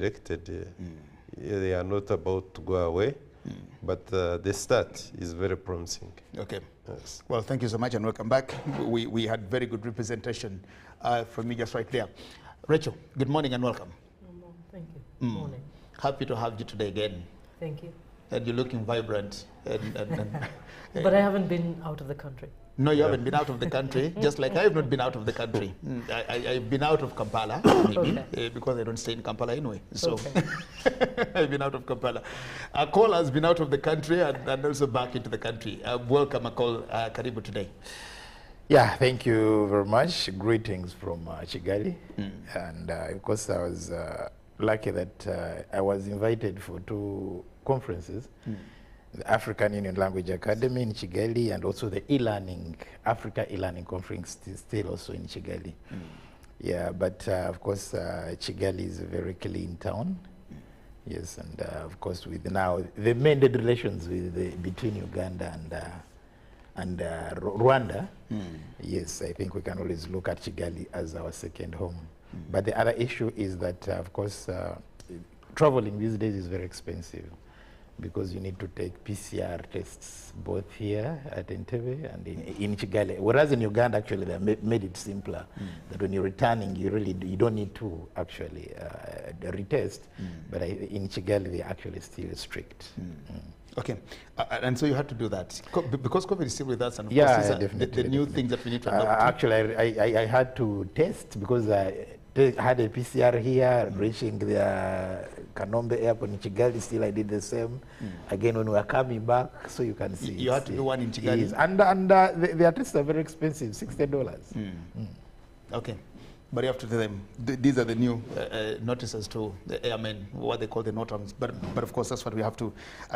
redirected. They are not about to go away, but the start is very promising. Okay. Yes. Well, thank you so much and welcome back. We had very good representation from me just right there. Rachel, good morning and welcome. Thank you. Good morning. Happy to have you today again. Thank you. And you're looking vibrant. But I haven't been out of the country. No, you haven't been out of the country, just like I have not been out of the country. I've been out of Kampala, maybe, because I don't stay in Kampala anyway. So I've been out of Kampala. Akol has been out of the country and also back into the country. Welcome, Akol, Karibu today. Yeah, thank you very much. Greetings from Kigali. And of course, I was lucky that I was invited for 2 conferences. The African Union Language Academy in Kigali, and also the e-learning, Africa e-learning conference still also in Kigali. Yeah, but of course, Kigali is a very clean town. Yes, and of course, with now the mended relations with between Uganda and Rwanda. Yes, I think we can always look at Kigali as our second home. But the other issue is that, of course, traveling these days is very expensive, because you need to take PCR tests both here at Entebbe and in Kigali. Whereas in Uganda, actually, they made it simpler. That when you're returning, you don't need to actually retest. But in Kigali, they're actually still strict. Okay, and so you had to do that because COVID is still with us, and of Yeah, course, definitely, the new things that we need to adopt. Actually, I had to test because I had a PCR here, reaching the Kanombe airport in Kigali. Still, I did the same. Again, when we are coming back, so you can see. You had to do one in Kigali. Yes. And the tests are very expensive, $60. Okay. But you have to tell them, these are the new notices to the airmen, what they call the NOTAMs. But of course, that's what we have to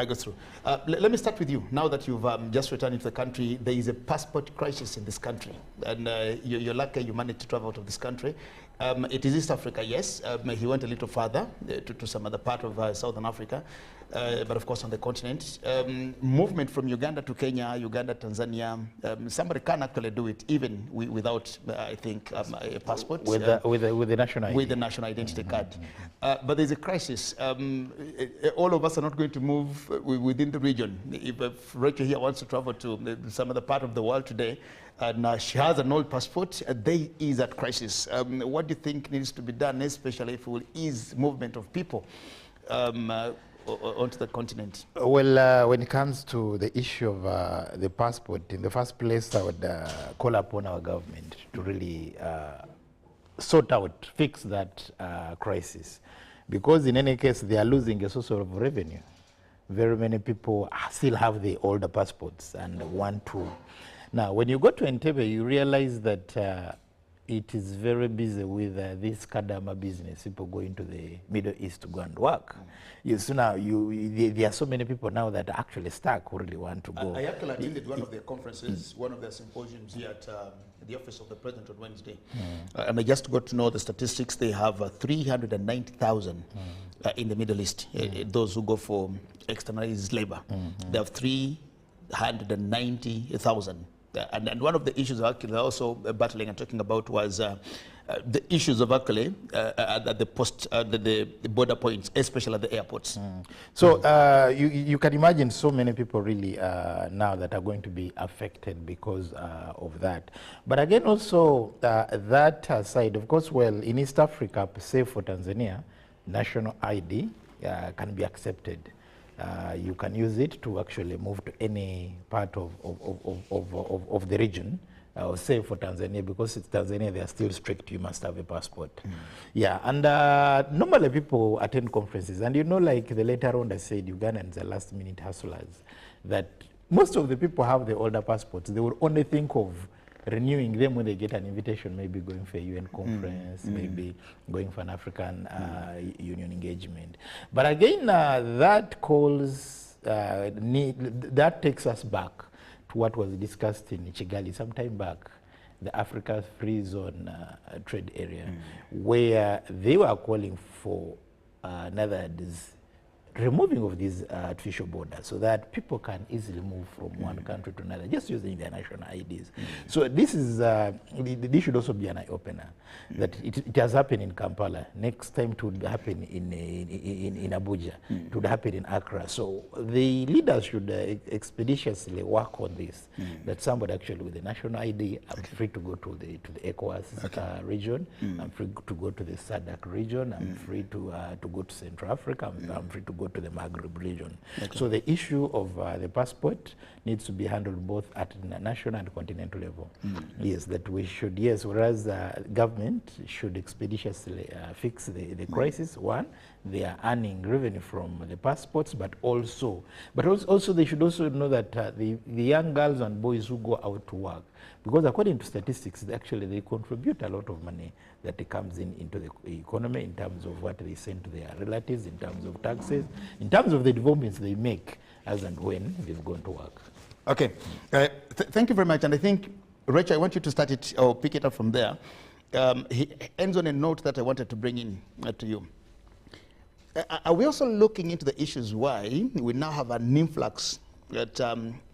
go through. Let me start with you. Now that you've just returned into the country, there is a passport crisis in this country. And you're lucky you managed to travel out of this country. It is East Africa, yes. He went a little further to some other part of Southern Africa. But of course on the continent. Movement from Uganda to Kenya, Uganda, Tanzania, somebody can actually do it even without, I think, a passport. With the national ID. With the national identity card. But there's a crisis. All of us are not going to move within the region. If Rachel here wants to travel to some other part of the world today, and she has an old passport, there is that crisis. What do you think needs to be done, especially if we will ease movement of people onto the continent? Well, when it comes to the issue of the passport, in the first place, I would call upon our government to really sort out, fix that crisis. Because in any case, they are losing a source of revenue. Very many people still have the older passports and want to. Now, when you go to Entebbe, you realize that it is very busy with this Kadama business, people going to the Middle East to go and work. So now there are so many people now that are actually stuck who really want to go. I actually attended one of their conferences, one of their symposiums here at the office of the president on Wednesday. And I just got to know the statistics. They have 390,000 in the Middle East, those who go for externalized labor. They have 390,000. And one of the issues actually also battling and talking about was the issues of actually at the border points, especially at the airports. So you can imagine so many people really now that are going to be affected because of that. But again, also that side, of course, well, in East Africa, say for Tanzania, national ID can be accepted. You can use it to actually move to any part of the region. Say for Tanzania, because it's Tanzania, they are still strict, you must have a passport. Yeah, and normally people attend conferences, and you know, like the later on I said, Ugandans are last minute hustlers, that most of the people have the older passports. They will only think of renewing them when they get an invitation, maybe going for a UN conference, maybe going for an African Union engagement. But again, that calls, that takes us back to what was discussed in Kigali some time back, the Africa Free Zone trade area, where they were calling for removing of these artificial borders so that people can easily move from one country to another just using their national IDs. So this is, this should also be an eye-opener, that it has happened in Kampala. Next time it would happen in Abuja. It would happen in Accra. So the leaders should expeditiously work on this, that somebody actually with a national ID, I'm free to go to the ECOWAS region, I'm free to go to the SADC region, I'm free to go to Central Africa, I'm free to go to the Maghreb region. So the issue of the passport needs to be handled both at the national and continental level. Yes, that we should, yes, whereas government should expeditiously fix the crisis. One, they are earning revenue from the passports, but also they should also know that the young girls and boys who go out to work, because according to statistics, actually they contribute a lot of money that comes into the economy in terms of what they send to their relatives, in terms of taxes, in terms of the developments they make as and when they've gone to work. Okay, thank you very much. And I think, Rachel, I want you to start it or pick it up from there. He ends on a note that I wanted to bring in to you. Are we also looking into the issues why we now have an influx at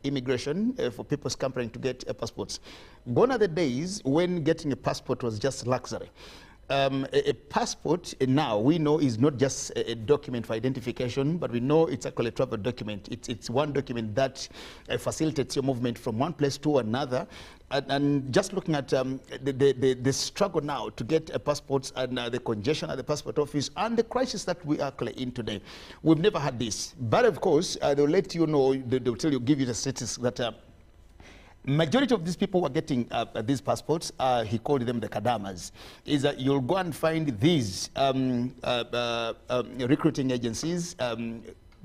immigration for people scampering to get passports? Gone are the days when getting a passport was just luxury. A passport now we know is not just a document for identification, but we know it's actually a travel document. It's one document that facilitates your movement from one place to another. And just looking at the struggle now to get a passport and the congestion at the passport office and the crisis that we are in today, we've never had this. But of course, they'll let you know, they'll tell you, give you the statistics that majority of these people who are getting these passports, he called them the kadamas, is that you'll go and find these recruiting agencies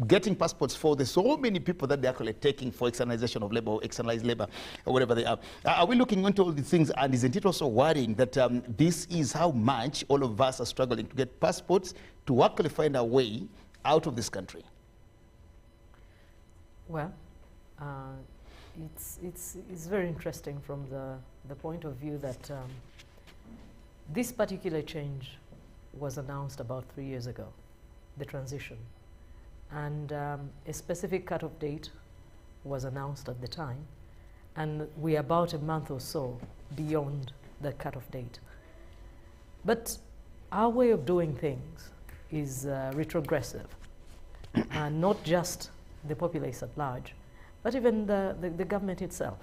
getting passports for the so many people that they're actually taking for externalization of labor or externalized labor or whatever they are. Are we looking into all these things, and isn't it also worrying that this is how much all of us are struggling to get passports to actually find a way out of this country? Well, it's very interesting from the point of view that this particular change was announced about 3 years ago, the transition. And a specific cut-off date was announced at the time, and we're about a month or so beyond the cut-off date. But our way of doing things is retrogressive, and not just the populace at large, but even the government itself.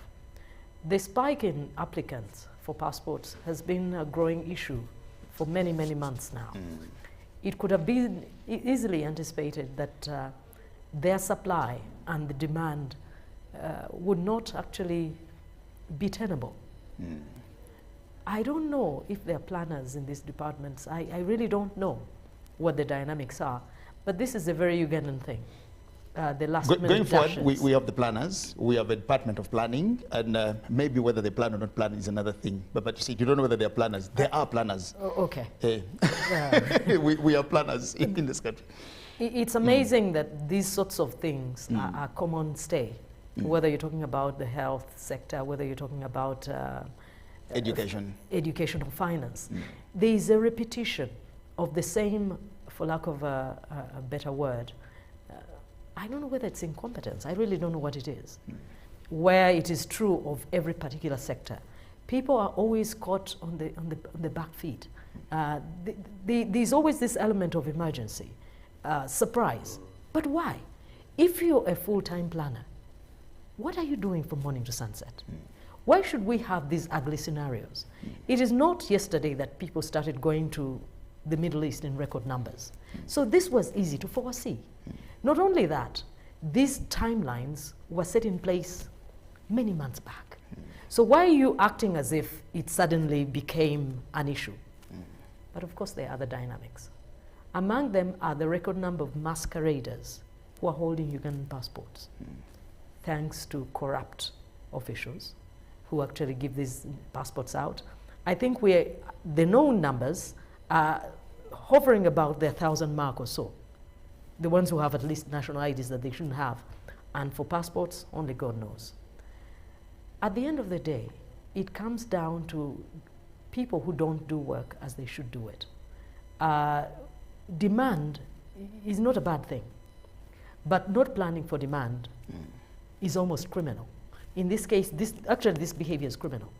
The spike in applicants for passports has been a growing issue for many, many months now. It could have been easily anticipated that their supply and the demand would not actually be tenable. I don't know if there are planners in these departments. I really don't know what the dynamics are, but this is a very Ugandan thing. The last Going forward, we have the planners, we have a department of planning, and maybe whether they plan or not plan is another thing. But you see, you don't know whether they are planners. They are planners. Okay. We are planners in this country. It's amazing that these sorts of things are common stay, whether you're talking about the health sector, whether you're talking about education or finance. There is a repetition of the same, for lack of a better word, I don't know whether it's incompetence. I really don't know what it is. Where it is true of every particular sector, people are always caught on the back feet. There's always this element of emergency, surprise. But why? If you're a full-time planner, what are you doing from morning to sunset? Why should we have these ugly scenarios? It is not yesterday that people started going to the Middle East in record numbers. So this was easy to foresee. Not only that, these timelines were set in place many months back. So why are you acting as if it suddenly became an issue? But of course there are other dynamics. Among them are the record number of masqueraders who are holding Ugandan passports, thanks to corrupt officials who actually give these passports out. I think the known numbers are hovering about the 1,000 mark or so. The ones who have at least national IDs that they shouldn't have. And for passports, only God knows. At the end of the day, it comes down to people who don't do work as they should do it. Demand is not a bad thing. But not planning for demand is almost criminal. In this case, this behavior is criminal.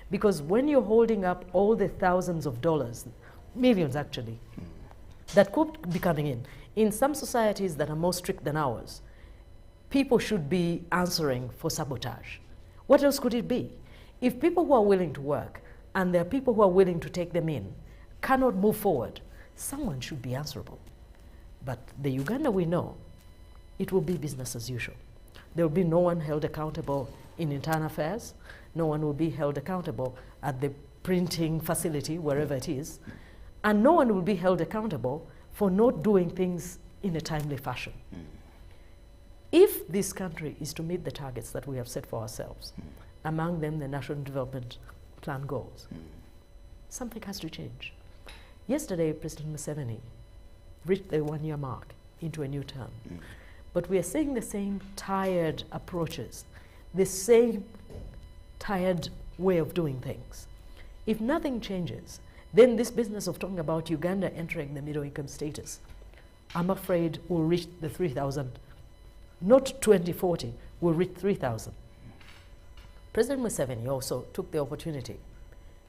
Because when you're holding up all the thousands of dollars, millions actually, that could be coming in some societies that are more strict than ours, people should be answering for sabotage. What else could it be? If people who are willing to work and there are people who are willing to take them in cannot move forward, someone should be answerable. But the Uganda we know, it will be business as usual. There will be no one held accountable in internal affairs. No one will be held accountable at the printing facility, wherever it is. And no one will be held accountable for not doing things in a timely fashion. If this country is to meet the targets that we have set for ourselves, among them the National Development Plan goals, something has to change. Yesterday, President Museveni reached the one-year mark into a new term. But we are seeing the same tired approaches, the same tired way of doing things. If nothing changes, then this business of talking about Uganda entering the middle income status, I'm afraid will reach the 3,000, not 2040, will reach 3,000. President Museveni also took the opportunity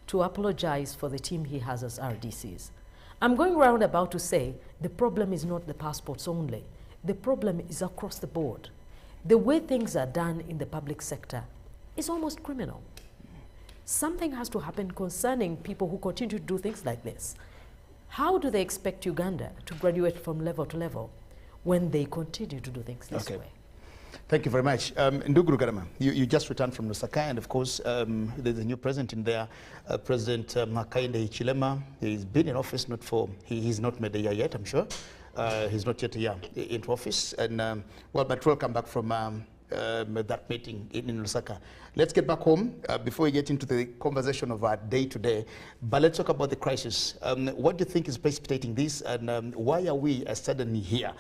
to apologize for the team he has as RDCs. I'm going round about to say the problem is not the passports only. The problem is across the board. The way things are done in the public sector is almost criminal. Something has to happen concerning people who continue to do things like this. How do they expect Uganda to graduate from level to level when they continue to do things this way? Thank you very much. Ndugu Rugarama, you just returned from Lusaka, and of course, there's a new president in there, President Hakainde Hichilema. He's been in office, he's not made a year yet, I'm sure. He's not yet a year into office. And well, but welcome back from that meeting in Lusaka. Let's get back home before we get into the conversation of our day-to-day. But let's talk about the crisis. What do you think is precipitating this, and why are we suddenly here?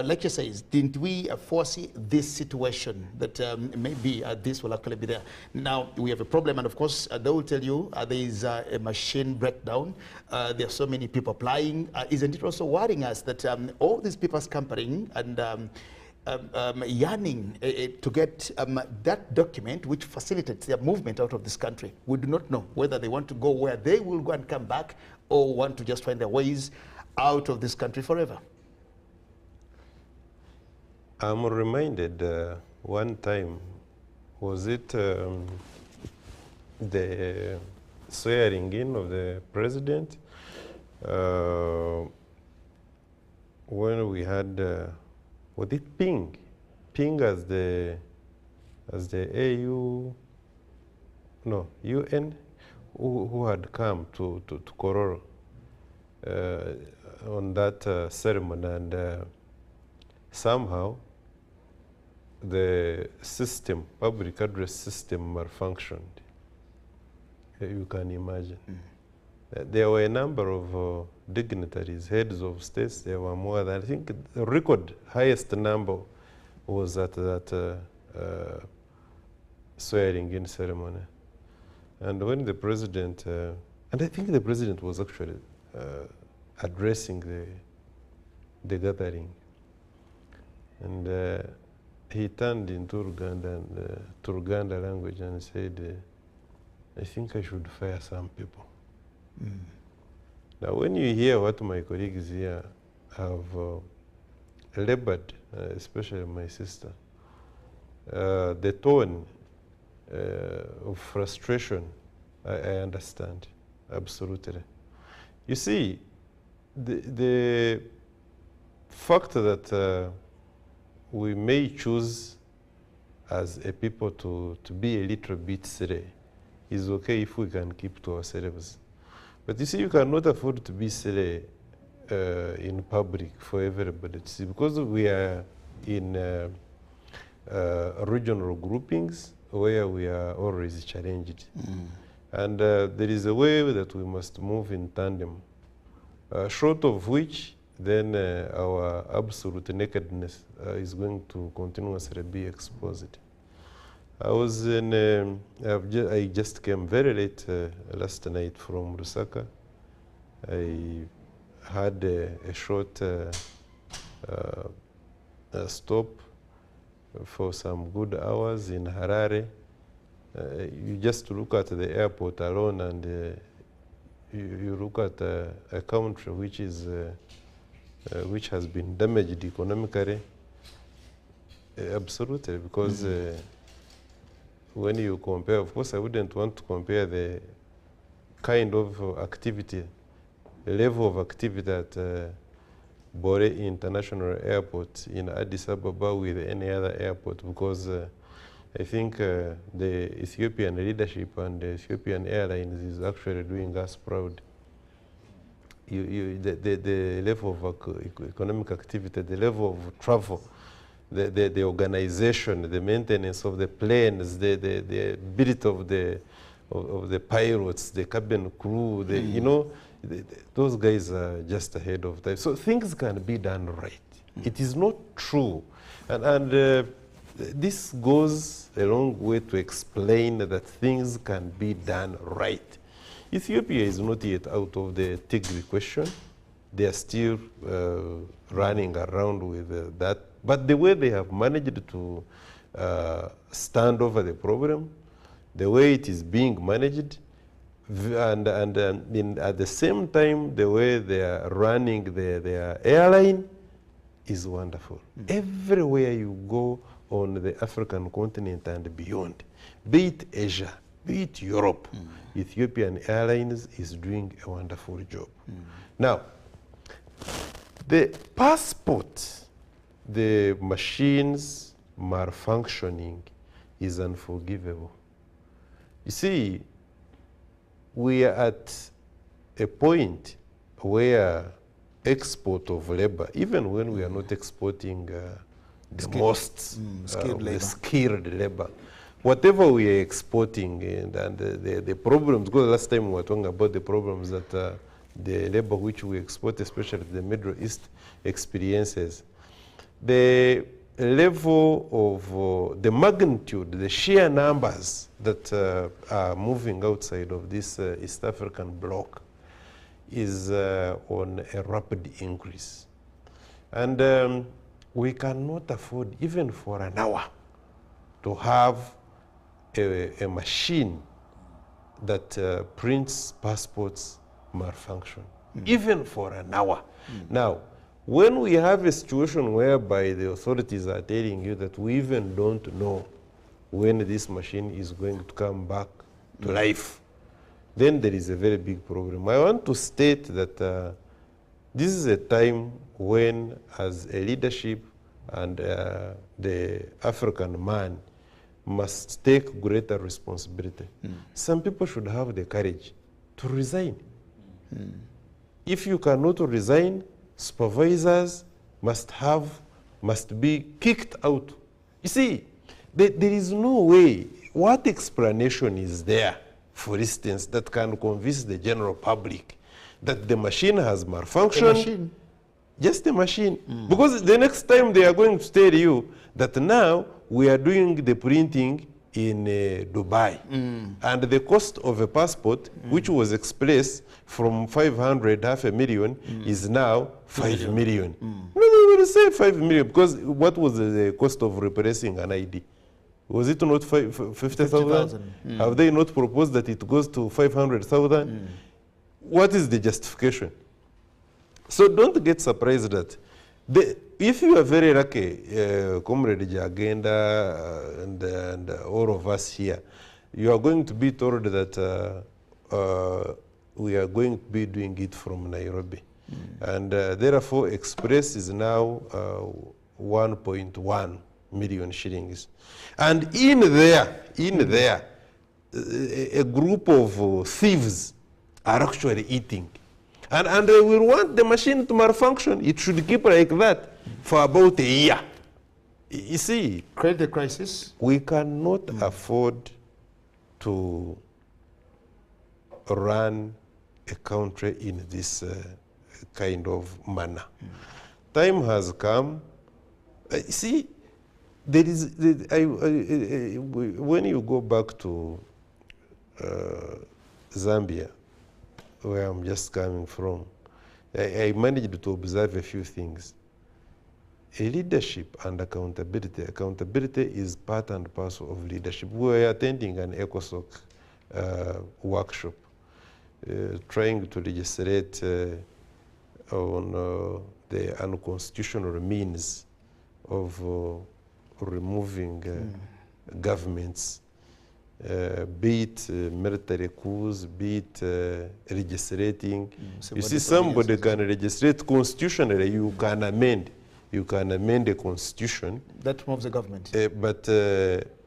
Like you say, didn't we foresee this situation that maybe this will actually be there? Now, we have a problem, and of course, they will tell you there is a machine breakdown. There are so many people applying. Isn't it also worrying us that all these people are scampering and yearning to get that document which facilitates their movement out of this country? We do not know whether they want to go where they will go and come back, or want to just find their ways out of this country forever. I'm reminded one time, was it the swearing in of the president, when we had was it Ping as the UN, who had come to Kororo on that ceremony, and somehow the system, public address system, malfunctioned. You can imagine. There were a number of dignitaries, heads of states. There were more than, I think the record highest number was at that swearing in ceremony. And when the president, and I think the president was actually addressing the gathering, and he turned into Turganda language and said, I think I should fire some people. Now, when you hear what my colleagues here have labored, especially my sister, the tone of frustration, I understand, absolutely. You see, the fact that we may choose as a people to be a little bit silly is okay if we can keep to ourselves. But you see, you cannot afford to be silly in public for everybody to see, because we are in regional groupings where we are always challenged. And there is a way that we must move in tandem, short of which then our absolute nakedness is going to continuously be exposed. I was in, I just came very late last night from Lusaka. I had a short stop for some good hours in Harare. You just look at the airport alone, and you look at a country which is which has been damaged economically. Absolutely, because when you compare, of course, I wouldn't want to compare the kind of activity, the level of activity at Bore International Airport in Addis Ababa with any other airport, because I think the Ethiopian leadership and the Ethiopian Airlines is actually doing us proud. The level of economic activity, the level of travel, the organization, the maintenance of the planes, the ability of the pilots, the cabin crew, you know, those guys are just ahead of time. So things can be done right. It is not true. And this goes a long way to explain that things can be done right. Ethiopia is not yet out of the Tigray question. They are still running around with that. But the way they have managed to stand over the problem, the way it is being managed, and at the same time, the way they are running their airline is wonderful. Everywhere you go on the African continent and beyond, be it Asia, be it Europe, Ethiopian Airlines is doing a wonderful job. Now, the passport, the machines malfunctioning is unforgivable. You see, we are at a point where export of labor, even when we are not exporting the most skilled labor, whatever we are exporting, and the problems, because last time we were talking about the problems that the labor which we export, especially the Middle East, experiences, the level of the magnitude, the sheer numbers that are moving outside of this East African bloc is on a rapid increase. And we cannot afford, even for an hour, to have a machine that prints passports malfunction, even for an hour. Now, when we have a situation whereby the authorities are telling you that we even don't know when this machine is going to come back to life, then there is a very big problem. I want to state that this is a time when, as a leadership and the African man, must take greater responsibility. Some people should have the courage to resign. If you cannot resign, supervisors must be kicked out. You see, there is no way. What explanation is there, for instance, that can convince the general public that the machine has malfunctioned? A machine. Just a machine. Because the next time they are going to tell you that now we are doing the printing in Dubai. And the cost of a passport, which was expressed from 500, half a million, is now 5 million. No, they will say 5 million, because what was the cost of replacing an ID? Was it not 50,000? Have they not proposed that it goes to 500,000? What is the justification? So don't get surprised that if you are very lucky, Comrade Jagenda and all of us here, you are going to be told that we are going to be doing it from Nairobi. And therefore, Express is now 1.1 million shillings. And in there, a group of thieves are actually eating. And they will want the machine to malfunction. It should keep like that for about a year. You see, Credit crisis. we cannot afford to run a country in this kind of manner. Time has come. See, there is when you go back to Zambia, where I'm just coming from, I managed to observe a few things. leadership and accountability. Accountability is part and parcel of leadership. We were attending an ECOSOC workshop, trying to legislate on the unconstitutional means of removing governments, be it military coups, be it legislating. You see, somebody can legislate constitutionally, you can amend. You can amend the constitution. That removes the government. But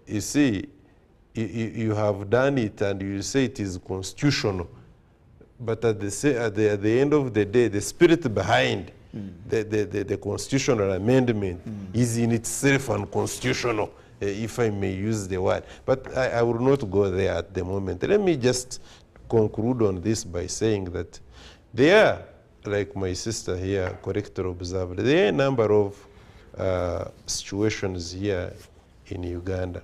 you see, you have done it and you say it is constitutional. But at the end of the day, the spirit behind the constitutional amendment is in itself unconstitutional, if I may use the word. But I will not go there at the moment. Let me just conclude on this by saying that there are, like my sister here correctly observed, there are a number of situations here in Uganda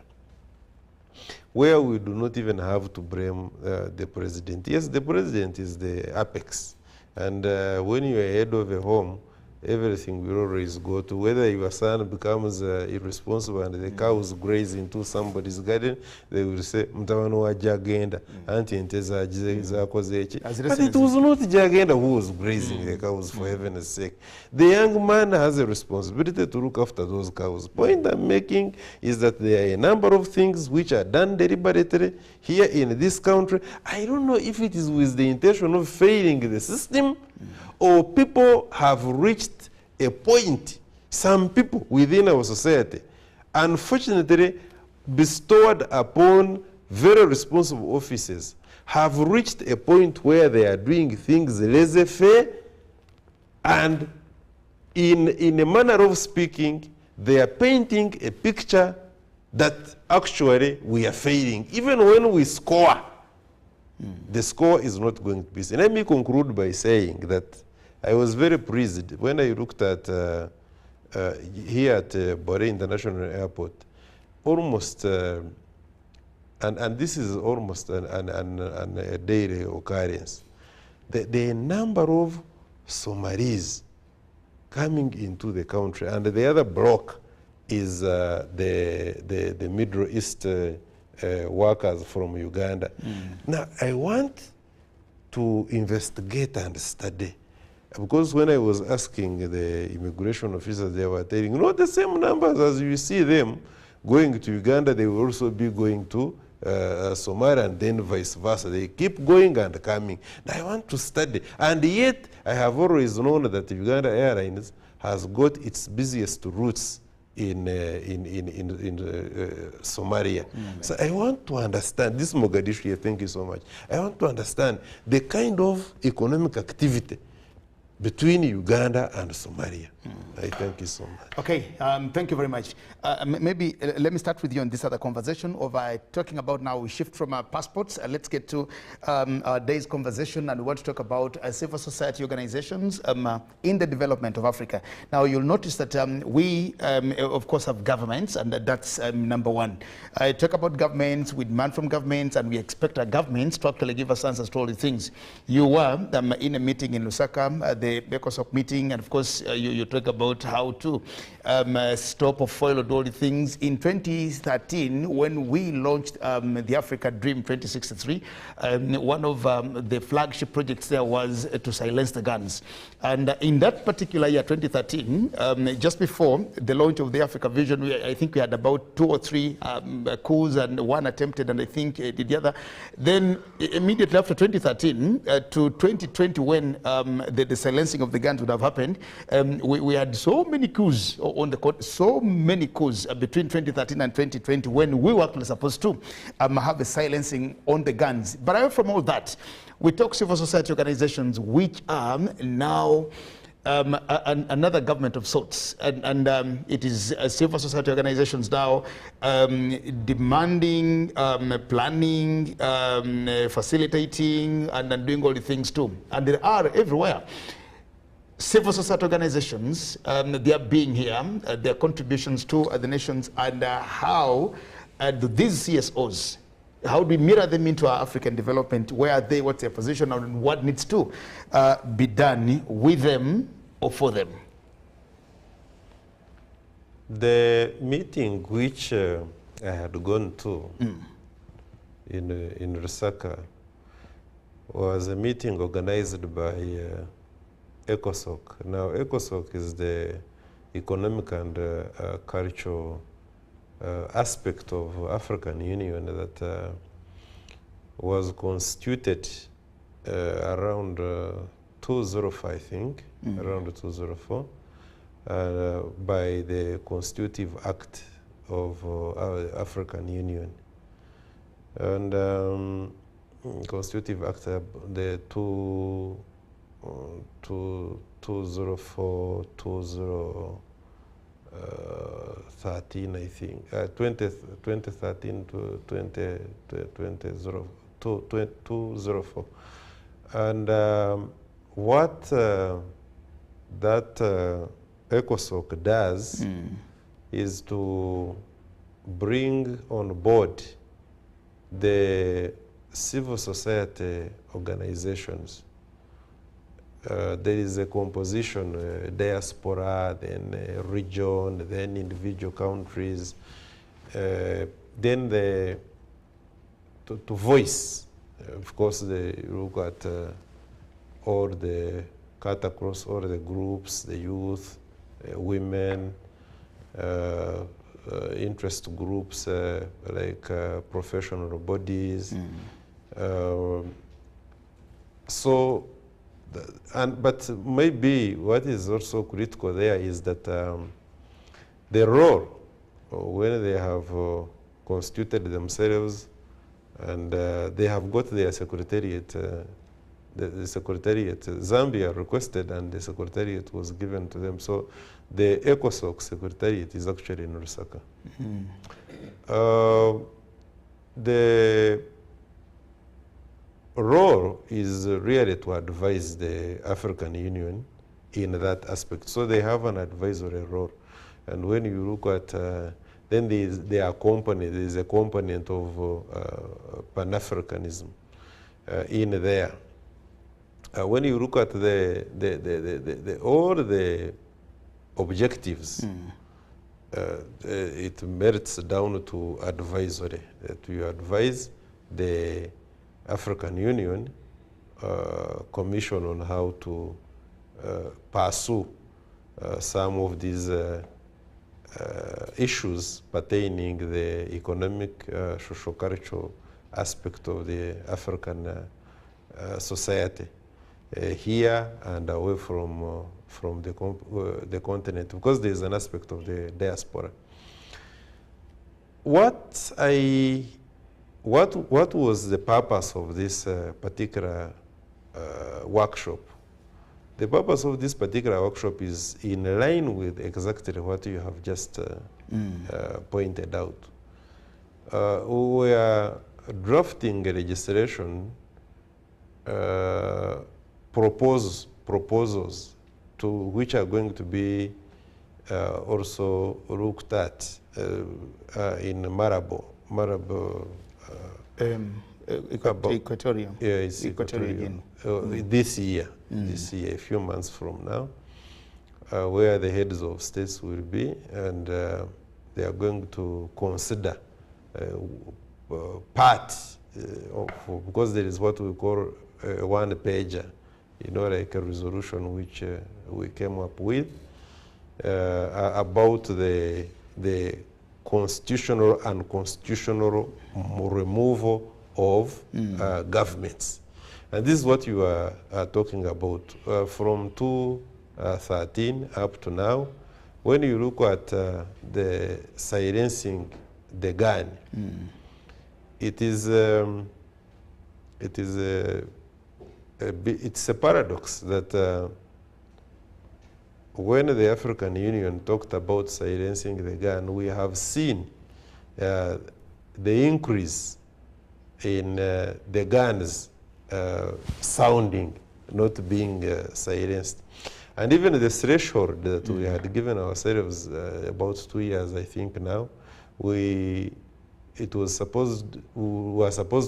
where we do not even have to blame the president. Yes, the president is the apex. And when you are head of a home, everything will always go to whether your son becomes irresponsible and the cows graze into somebody's garden, they will say, Mtawano wa Jagenda, anti ente zakoze eki. But it was not Jagenda who was grazing the cows, for heaven's sake. The young man has a responsibility to look after those cows. Point I'm making is that there are a number of things which are done deliberately here in this country. I don't know if it is with the intention of failing the system, or people have reached a point, some people within our society, unfortunately bestowed upon very responsible officers, have reached a point where they are doing things laissez-faire, and in a manner of speaking, they are painting a picture that actually we are failing. Even when we score, the score is not going to be seen. Let me conclude by saying that I was very pleased when I looked at here at Bore International Airport, almost, and this is almost a daily occurrence, the number of Somalis coming into the country, and the other block is the Middle East workers from Uganda. Now, I want to investigate and study, because when I was asking the immigration officers, they were telling, not the same numbers as you see them going to Uganda, they will also be going to Somalia, and then vice versa. They keep going and coming. Now, I want to study. And yet, I have always known that Uganda Airlines has got its busiest routes in Somalia. So I want to understand, this Mogadishu here, thank you so much. I want to understand the kind of economic activity between Uganda and Somalia. I thank you so much. Okay, thank you very much. Maybe let me start with you on this other conversation of talking about now we shift from passports. Let's get to our day's conversation, and we want to talk about civil society organizations in the development of Africa. Now you'll notice that we of course have governments, and that's number one. I talk about governments, we demand from governments, and we expect our governments to actually give us answers to all the things. You were in a meeting in Lusaka, the ECOSOC meeting, and of course you talk about how to stop or foil all the things. In 2013, when we launched the Africa Dream 2063, one of the flagship projects there was to silence the guns. And in that particular year, 2013, just before the launch of the Africa Vision, I think we had about 2 or 3 coups, and one attempted, and I think the other. Then immediately after 2013 to 2020, when the silencing of the guns would have happened, we had so many coups on the court, so many coups between 2013 and 2020, when we were actually supposed to have a silencing on the guns. But away from all that, we talk civil society organizations, which are now another government of sorts, and it is civil society organizations now demanding, planning, facilitating, and doing all the things too. And there are everywhere civil society organizations, they are being here, their contributions to the nations, and how do these CSOs, how do we mirror them into our African development? Where are they? What's their position? And what needs to be done with them or for them? The meeting which I had gone to in Lusaka was a meeting organized by ECOSOC. Now, ECOSOC is the economic and cultural aspect of African Union that was constituted around 2004, I think, around 2004, by the Constitutive Act of African Union. And Constitutive Act, the 204, 2013, I think, 2013 to 204. And what that ECOSOC does is to bring on board the civil society organizations. There is a composition, diaspora, then region, then individual countries, then to voice. Of course, they look at all the cut across all the groups, the youth, women, interest groups like professional bodies. But maybe what is also critical there is that the role, when they have constituted themselves and they have got their secretariat, the secretariat, Zambia requested and the secretariat was given to them. So the ECOSOC secretariat is actually in Lusaka. The role is really to advise the African Union in that aspect. So they have an advisory role. And when you look at, then there is a component of Pan-Africanism in there. When you look at all the objectives, it merits down to advisory, that you advise the African Union Commission on how to pursue some of these issues pertaining the economic, socio-cultural aspect of the African society here and away from the continent, because there is an aspect of the diaspora. What was the purpose of this particular workshop? The purpose of this particular workshop is in line with exactly what you have just pointed out. We are drafting a legislation proposals to which are going to be also looked at in Marabo. Equatorial. Yeah, it's Equatorial. This year, a few months from now, where the heads of states will be, and they are going to consider part because there is what we call a one-pager, like a resolution which we came up with about the constitutional and unconstitutional removal of governments. And this is what you are talking about. From 2013 up to now, when you look at the silencing the gun, it's a paradox that when the African Union talked about silencing the gun, we have seen the increase in the guns sounding, not being silenced. And even the threshold that we had given ourselves about 2 years, I think now, we were supposed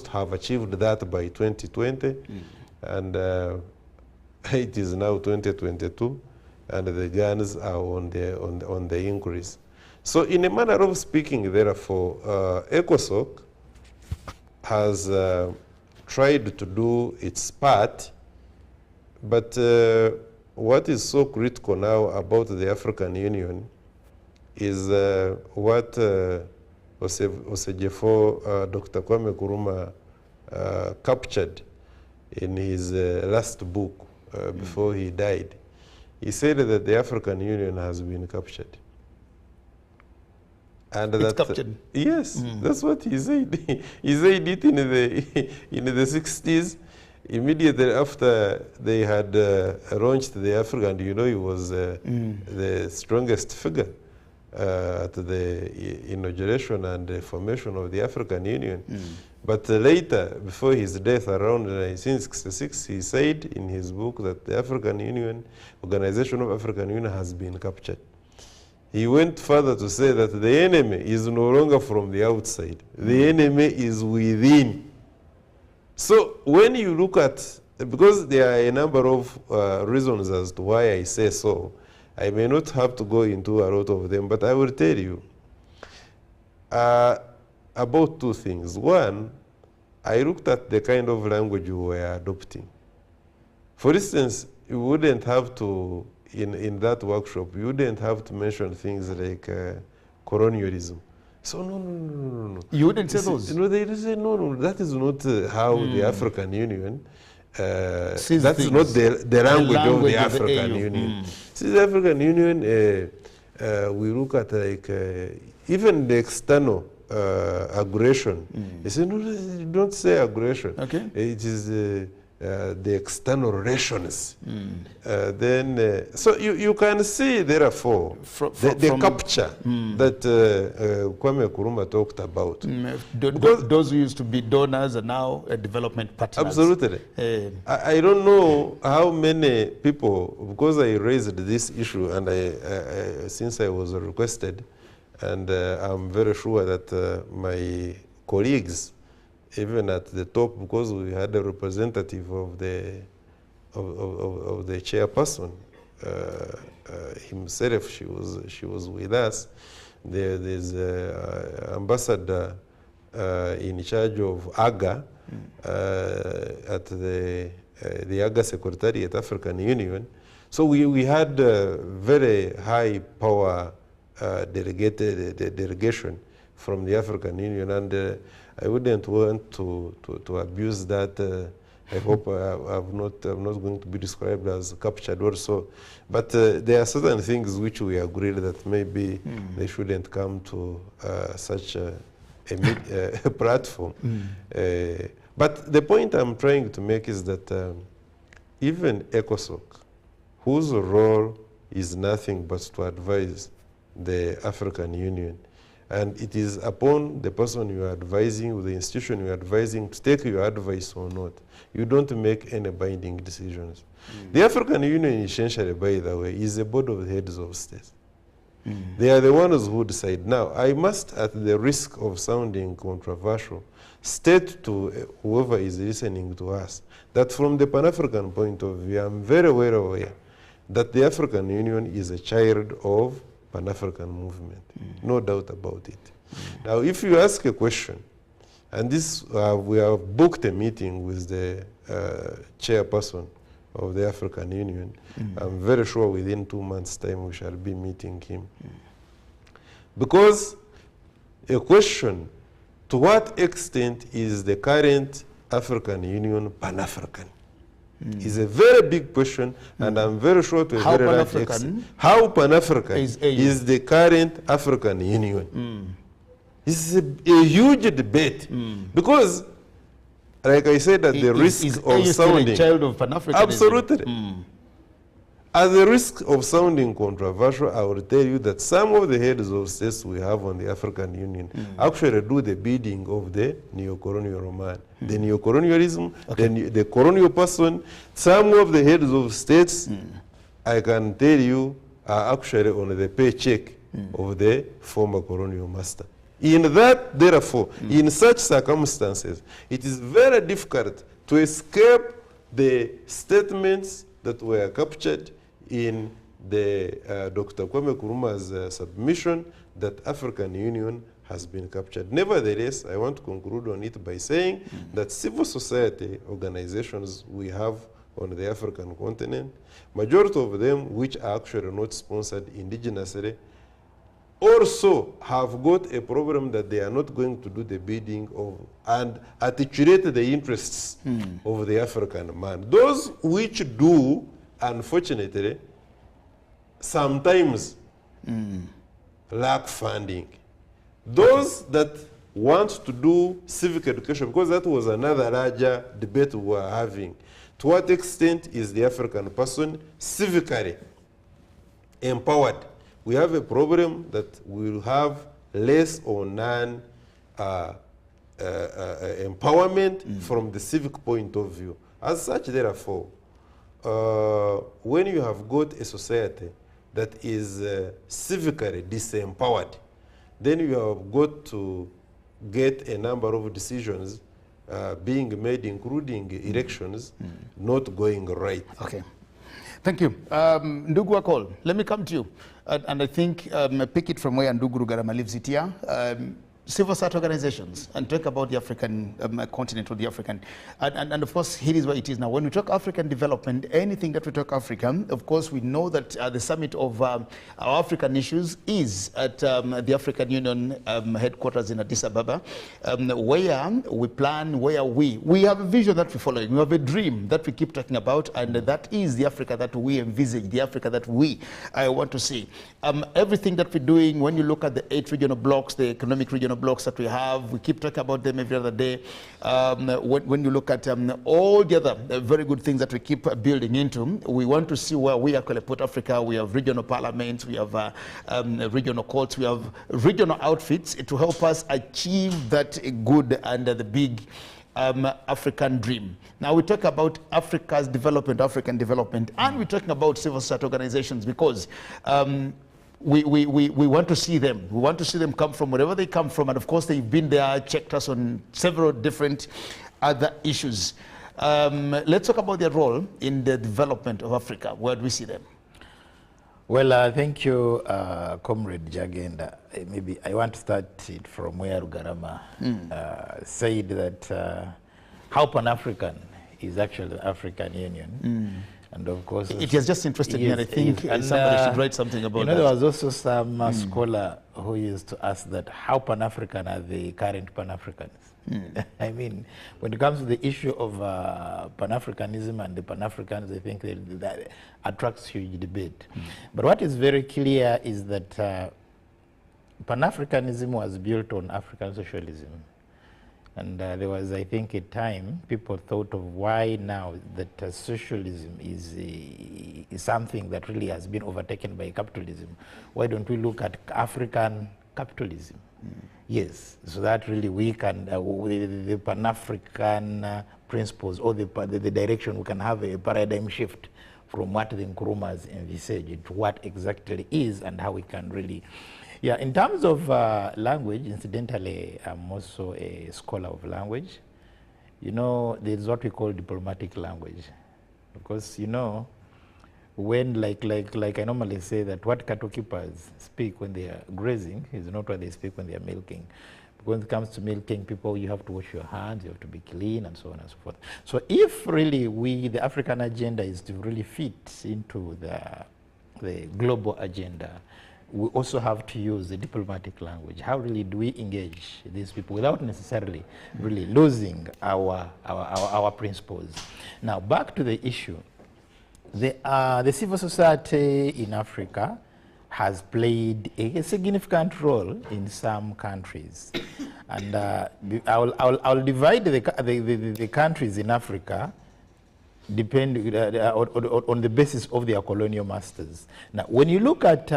to have achieved that by 2020, and it is now 2022, and the guns are on the increase. So in a manner of speaking, therefore, ECOSOC has tried to do its part, but what is so critical now about the African Union is what Osejefo, Dr. Kwame Nkrumah captured in his last book before he died. He said that the African Union has been captured. And It's that, captured. yes, that's what he said. He said it in the 60s, immediately after they had launched the African. You know, he was the strongest figure at the inauguration and the formation of the African Union. But later, before his death around 1966, he said in his book that the African Union, Organization of African Union, has been captured. He went further to say that the enemy is no longer from the outside. The enemy is within. So when you look at, because there are a number of reasons as to why I say so, I may not have to go into a lot of them, but I will tell you about two things. One, I looked at the kind of language we were adopting. For instance, you wouldn't have to, in that workshop, you wouldn't have to mention things like colonialism. So no. You wouldn't say those? No, they say no, that is not how the African Union, that's Sees not things. the language of the language of the African AU. Union. See, the African Union, we look at like, even the external aggression. They say, no, don't say aggression. Okay. It is the external relations. Then, so you can see, therefore, the capture that Kwame Nkrumah talked about. Those who used to be donors are now development partners. Absolutely. I don't know how many people, because I raised this issue and since I was requested, and I'm very sure that my colleagues, even at the top, because we had a representative of the chairperson himself, she was with us. There's ambassador in charge of AGA at the AGA Secretariat, African Union. So we had very high power delegation from the African Union, and I wouldn't want to abuse that. I hope I'm not going to be described as captured also. But there are certain things which we agreed that maybe they shouldn't come to such a platform. But the point I'm trying to make is that even ECOSOC, whose role is nothing but to advise the African Union, and it is upon the person you are advising, or the institution you are advising, to take your advice or not. You don't make any binding decisions. The African Union, essentially, by the way, is a board of heads of states. They are the ones who decide. Now, I must, at the risk of sounding controversial, state to whoever is listening to us that from the Pan-African point of view, I'm very well aware that the African Union is a child of Pan-African movement. No doubt about it. Now, if you ask a question, and this, we have booked a meeting with the chairperson of the African Union. I'm very sure within 2 months' time we shall be meeting him. Because a question, to what extent is the current African Union Pan-African? Is a very big question, and I'm very sure to a How very large Pan-African extent, how Pan-African is AU? the current African Union? This is a huge debate, because, like I said, at the risk is of AU still a sounding, child of Pan-Africanism? absolutely. At the risk of sounding controversial, I will tell you that some of the heads of states we have on the African Union actually do the bidding of the neo-colonial man. The neo-colonialism, the colonial person, some of the heads of states, I can tell you, are actually on the paycheck of the former colonial master. In that, therefore, in such circumstances, it is very difficult to escape the statements that were captured in Dr. Kwame Nkrumah's submission that African Union has been captured. Nevertheless, I want to conclude on it by saying that civil society organizations we have on the African continent, majority of them which are actually not sponsored indigenously, also have got a problem that they are not going to do the bidding of and articulate the interests of the African man. Those which do, unfortunately, sometimes lack funding. Those that want to do civic education, because that was another larger debate we were having, to what extent is the African person civically empowered? We have a problem that we will have less or none empowerment from the civic point of view. As such, therefore, when you have got a society that is civically disempowered, then you have got to get a number of decisions being made, including elections, not going right. Okay. Thank you. Ndugu Akol, let me come to you. And I think pick it from where Ndugu Rugarama leaves it here. Civil society organizations, and talk about the African continent or the African, and of course here is where it is now. When we talk African development, anything that we talk African, of course we know that the summit of our African issues is at the African Union headquarters in Addis Ababa, where we plan, where we have a vision that we're following, we have a dream that we keep talking about, and that is the Africa that we envisage, the Africa that we want to see. Everything that we're doing, when you look at the 8 regional blocks, the economic regional blocks that we have, we keep talking about them every other day. When you look at all the other very good things that we keep building into, we want to see where we actually put Africa. We have regional parliaments, we have regional courts, we have regional outfits to help us achieve that good and the big African dream. Now we talk about Africa's development, African development, and we're talking about civil society organizations because we want to see them. We want to see them come from wherever they come from. And of course, they've been there, checked us on several different other issues. Let's talk about their role in the development of Africa. Where do we see them? Well, thank you, Comrade Jagenda. Maybe I want to start it from where Rugarama said that how Pan-African is actually the African Union. And of course, it has just interested me, and I think somebody should write something about that. There was also some scholar who used to ask that how Pan-African are the current Pan-Africans? I mean, when it comes to the issue of Pan-Africanism and the Pan-Africans, I think that attracts huge debate. But what is very clear is that Pan-Africanism was built on African socialism. And there was, I think, a time people thought of why now that socialism is something that really has been overtaken by capitalism. Why don't we look at African capitalism? Yes, so that really we can, the Pan-African principles or the direction, we can have a paradigm shift from what the Nkrumahs envisaged to what exactly is and how we can really. Yeah, in terms of language, incidentally, I'm also a scholar of language. You know, there's what we call diplomatic language. Because, you know, when, like I normally say that what cattle keepers speak when they are grazing is not what they speak when they are milking. Because when it comes to milking, people, you have to wash your hands, you have to be clean, and so on and so forth. So if really the African agenda is to really fit into the global agenda, we also have to use the diplomatic language. How really do we engage these people without necessarily really losing our principles? Now, back to the issue. The civil society in Africa has played a significant role in some countries. And I'll divide the countries in Africa depending on the basis of their colonial masters. Now, when you look at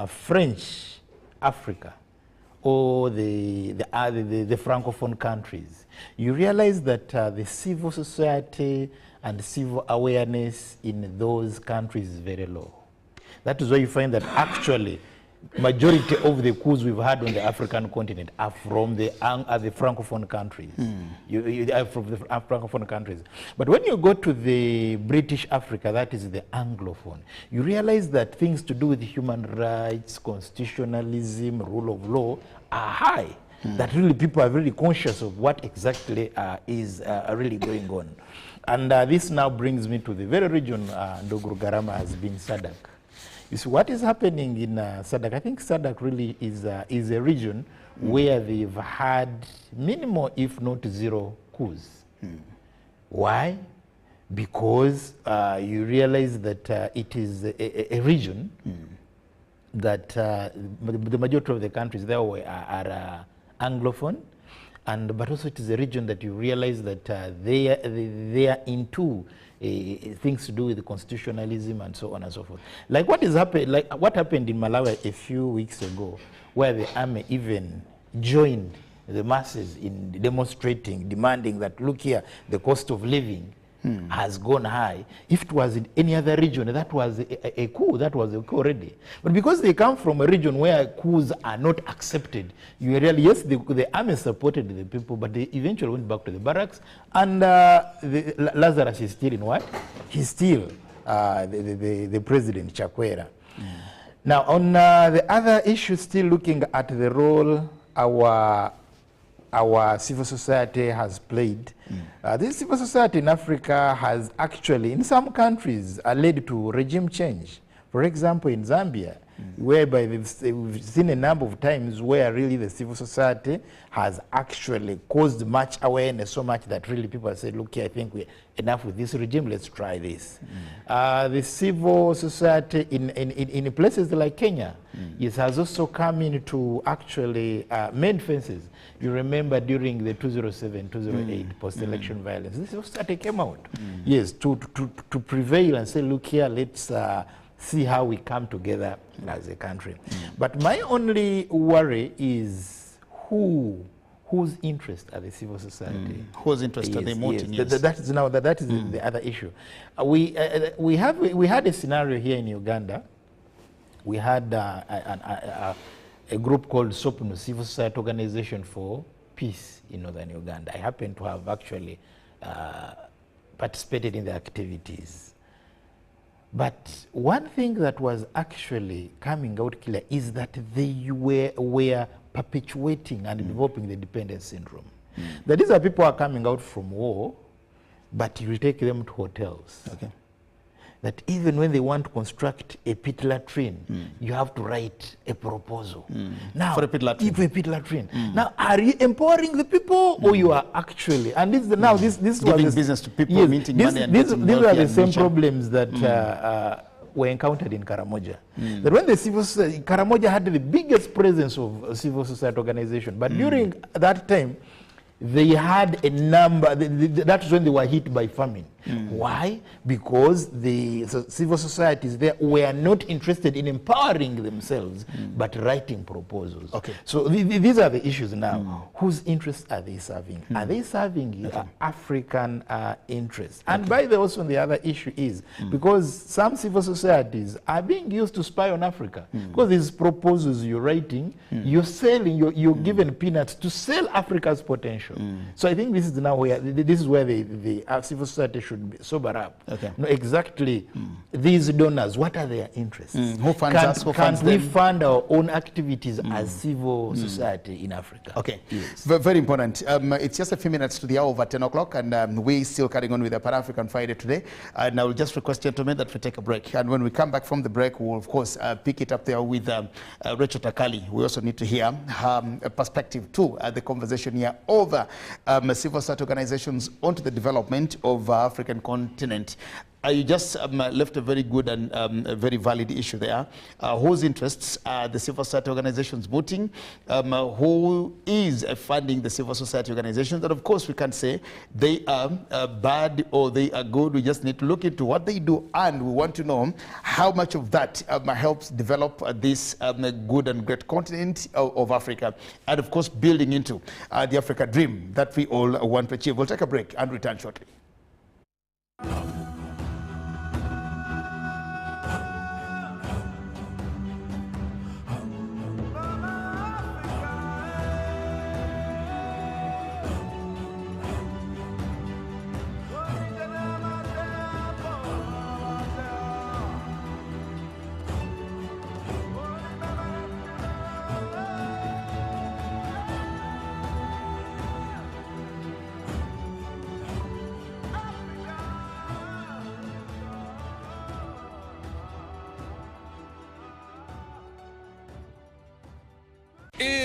French Africa or the Francophone countries, you realize that the civil society and civil awareness in those countries is very low. That is why you find that actually majority of the coups we've had on the African continent are from the Francophone countries. You are from the Francophone countries. But when you go to the British Africa, that is the Anglophone, you realize that things to do with human rights, constitutionalism, rule of law are high. That really people are really conscious of what exactly is really going on. And this now brings me to the very region Ndoguru Garama has been SADC. You see, what is happening in SADC, I think SADC really is a region where they've had minimal, if not zero, coups. Why? Because you realize that it is a region that the majority of the countries there are Anglophone, but also it is a region that you realize that they are into things to do with the constitutionalism and so on and so forth. Like what happened in Malawi a few weeks ago, where the army even joined the masses in demonstrating, demanding that, look here, the cost of living has gone high. If it was in any other region, that was a coup. That was a coup already. But because they come from a region where coups are not accepted, you really, yes, the army supported the people, but they eventually went back to the barracks. And Lazarus is still in what? He's still the president, Chakwera. Now, on the other issue, still looking at the role our civil society has played. This civil society in Africa has actually, in some countries, led to regime change. For example, in Zambia, whereby we've seen a number of times where really the civil society has actually caused much awareness, so much that really people have said, look here, I think we're enough with this regime, let's try this. The civil society in places like Kenya, it has also come in to actually mend fences. You remember during the 2007-2008 post-election violence, this civil society came out, yes, to prevail and say, look here, let's see how we come together as a country. But my only worry is whose interest are the civil society? Whose interest are they moting? Yes. That is the other issue. We had a scenario here in Uganda. We had a group called SOPNU, Civil Society Organization for Peace in Northern Uganda. I happen to have actually participated in the activities. But one thing that was actually coming out clear is that they were perpetuating and developing the dependence syndrome. That these are people who are coming out from war, but you take them to hotels. Okay. That even when they want to construct a pit latrine, you have to write a proposal. Now, for a pit latrine. For a pit latrine. Now, are you empowering the people, or you are actually? And this this giving was business to people, minting money, and these are the same problems that were encountered in Karamoja. That when the civil society, Karamoja had the biggest presence of civil society organization, but during that time, they had a number, that's when they were hit by famine. Why? Because the civil societies there were not interested in empowering themselves, but writing proposals. Okay. So these are the issues now. Whose interests are they serving? Are they serving African interests? And by the way, also the other issue is, because some civil societies are being used to spy on Africa. Because these proposals you're writing, you're selling, you're given peanuts to sell Africa's potential. So I think this is now where, this is where the civil society should be sober up. Okay. Know exactly these donors, what are their interests? Who funds us? Who funds them? Can we fund our own activities as civil society in Africa? Okay, yes. Very important. It's just a few minutes to the hour of 10 o'clock, and we're still carrying on with the Pan-African Friday today. And I will just request, gentlemen, that we take a break. And when we come back from the break, we'll, of course, pick it up there with Rachel Takali. We also need to hear a perspective to the conversation here over civil society organizations onto the development of African continent. You just left a very good and a very valid issue there. Whose interests are the civil society organizations voting? Who is funding the civil society organizations? And of course, we can say they are bad or they are good. We just need to look into what they do, and we want to know how much of that helps develop this good and great continent of Africa, and of course, building into the Africa dream that we all want to achieve. We'll take a break and return shortly.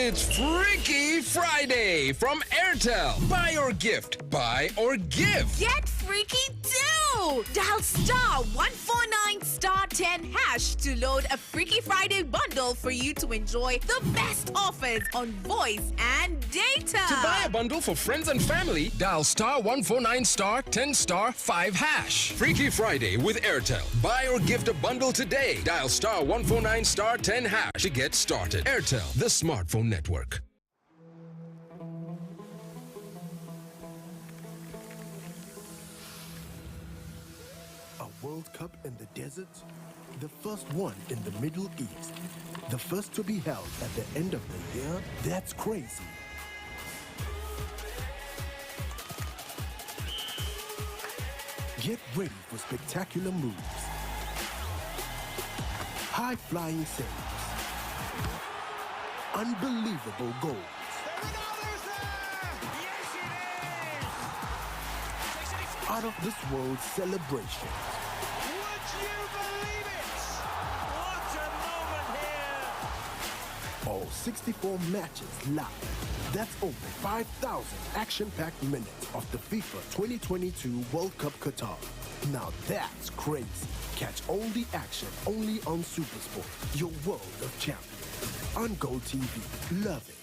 It's Freaky Friday from Airtel. Buy or gift. Buy or give. Get freaky too! Dial star 149 star 10 hash to load a Freaky Friday bundle for you to enjoy the best offers on voice and data. To buy a bundle for friends and family, dial star 149 star 10 star 5 hash. Freaky Friday with Airtel. Buy or gift a bundle today. Dial star 149 star 10 hash to get started. Airtel, the smartphone network. A World Cup in the desert? The first one in the Middle East. The first to be held at the end of the year? That's crazy. Get ready for spectacular moves, high-flying saves, unbelievable goals, out-of-this-world celebrations. Would you believe it? What a moment here! All 64 matches live. That's over 5,000 action-packed minutes of the FIFA 2022 World Cup Qatar. Now that's crazy. Catch all the action only on SuperSport, your world of champions. On Go TV. Love it.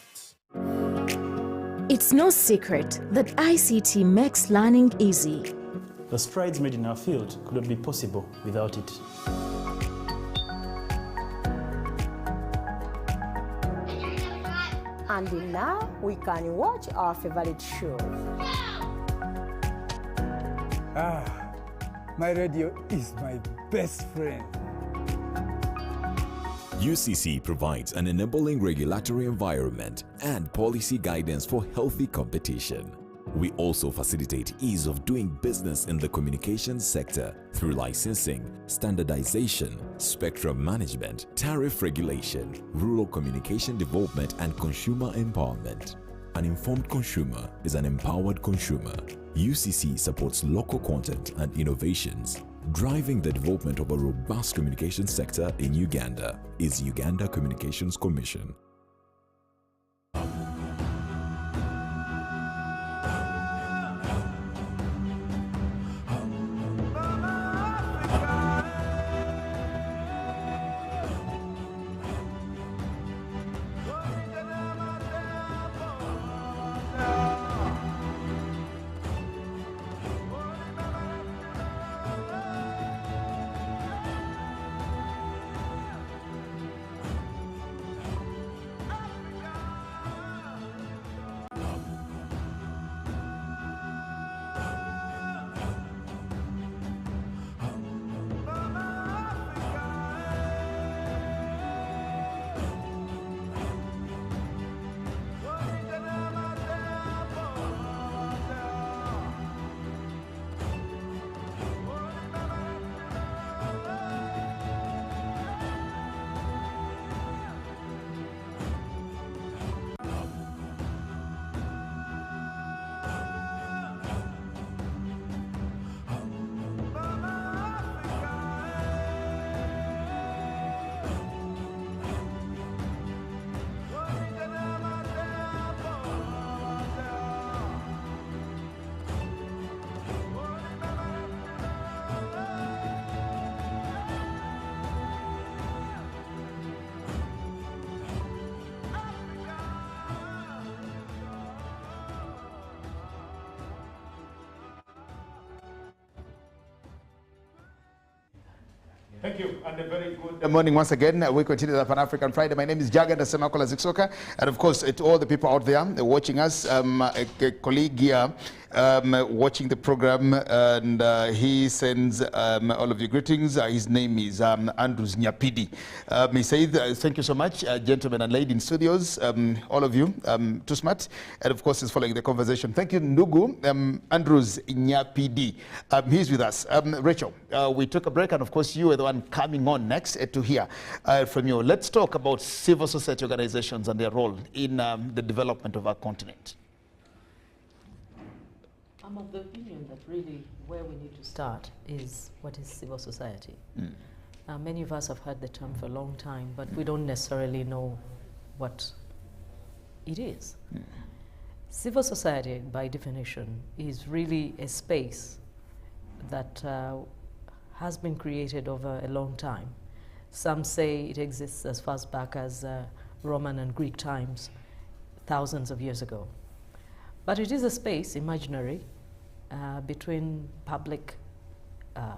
It's no secret that ICT makes learning easy. The strides made in our field could not be possible without it. And now we can watch our favorite shows. My radio is my best friend. UCC provides an enabling regulatory environment and policy guidance for healthy competition. We also facilitate ease of doing business in the communications sector through licensing, standardization, spectrum management, tariff regulation, rural communication development, and consumer empowerment. An informed consumer is an empowered consumer. UCC supports local content and innovations. Driving the development of a robust communication sector in Uganda is Uganda Communications Commission. Thank you, and a very good morning once again. We continue the Pan-African Friday. My name is Jagan Semakola Ziksoka, and of course, to all the people out there watching us, a colleague here watching the program, and he sends all of you greetings. His name is Andrews Nyapidi. He says, thank you so much, gentlemen and ladies in studios, all of you, too smart, and of course, he's following the conversation. Thank you, Ndugu, Andrews Nyapidi. He's with us. Rachel, we took a break, and of course, you are the one coming on next to hear from you. Let's talk about civil society organizations and their role in the development of our continent. I'm of the opinion that really where we need to start is what is civil society. Many of us have heard the term for a long time, but we don't necessarily know what it is. Civil society, by definition, is really a space that has been created over a long time. Some say it exists as far back as Roman and Greek times, thousands of years ago. But it is a space, imaginary, between public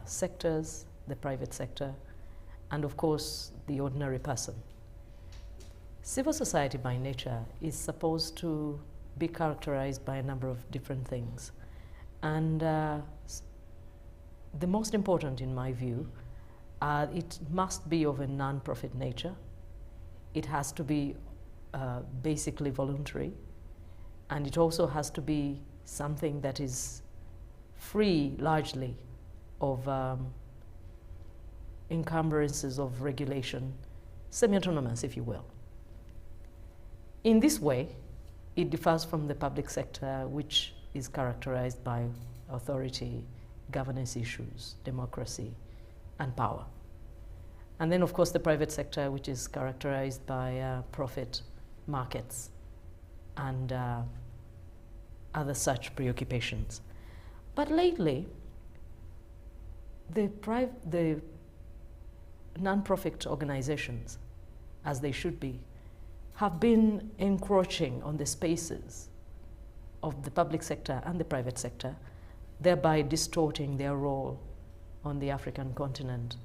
sectors, the private sector, and of course, the ordinary person. Civil society by nature is supposed to be characterized by a number of different things. And the most important, in my view, it must be of a non-profit nature. It has to be basically voluntary, and it also has to be something that is free, largely, of encumbrances of regulation, semi-autonomous, if you will. In this way, it differs from the public sector, which is characterized by authority, governance issues, democracy, and power. And then, of course, the private sector, which is characterized by profit, markets, and other such preoccupations. But lately, the non-profit organizations, as they should be, have been encroaching on the spaces of the public sector and the private sector, thereby distorting their role on the African continent.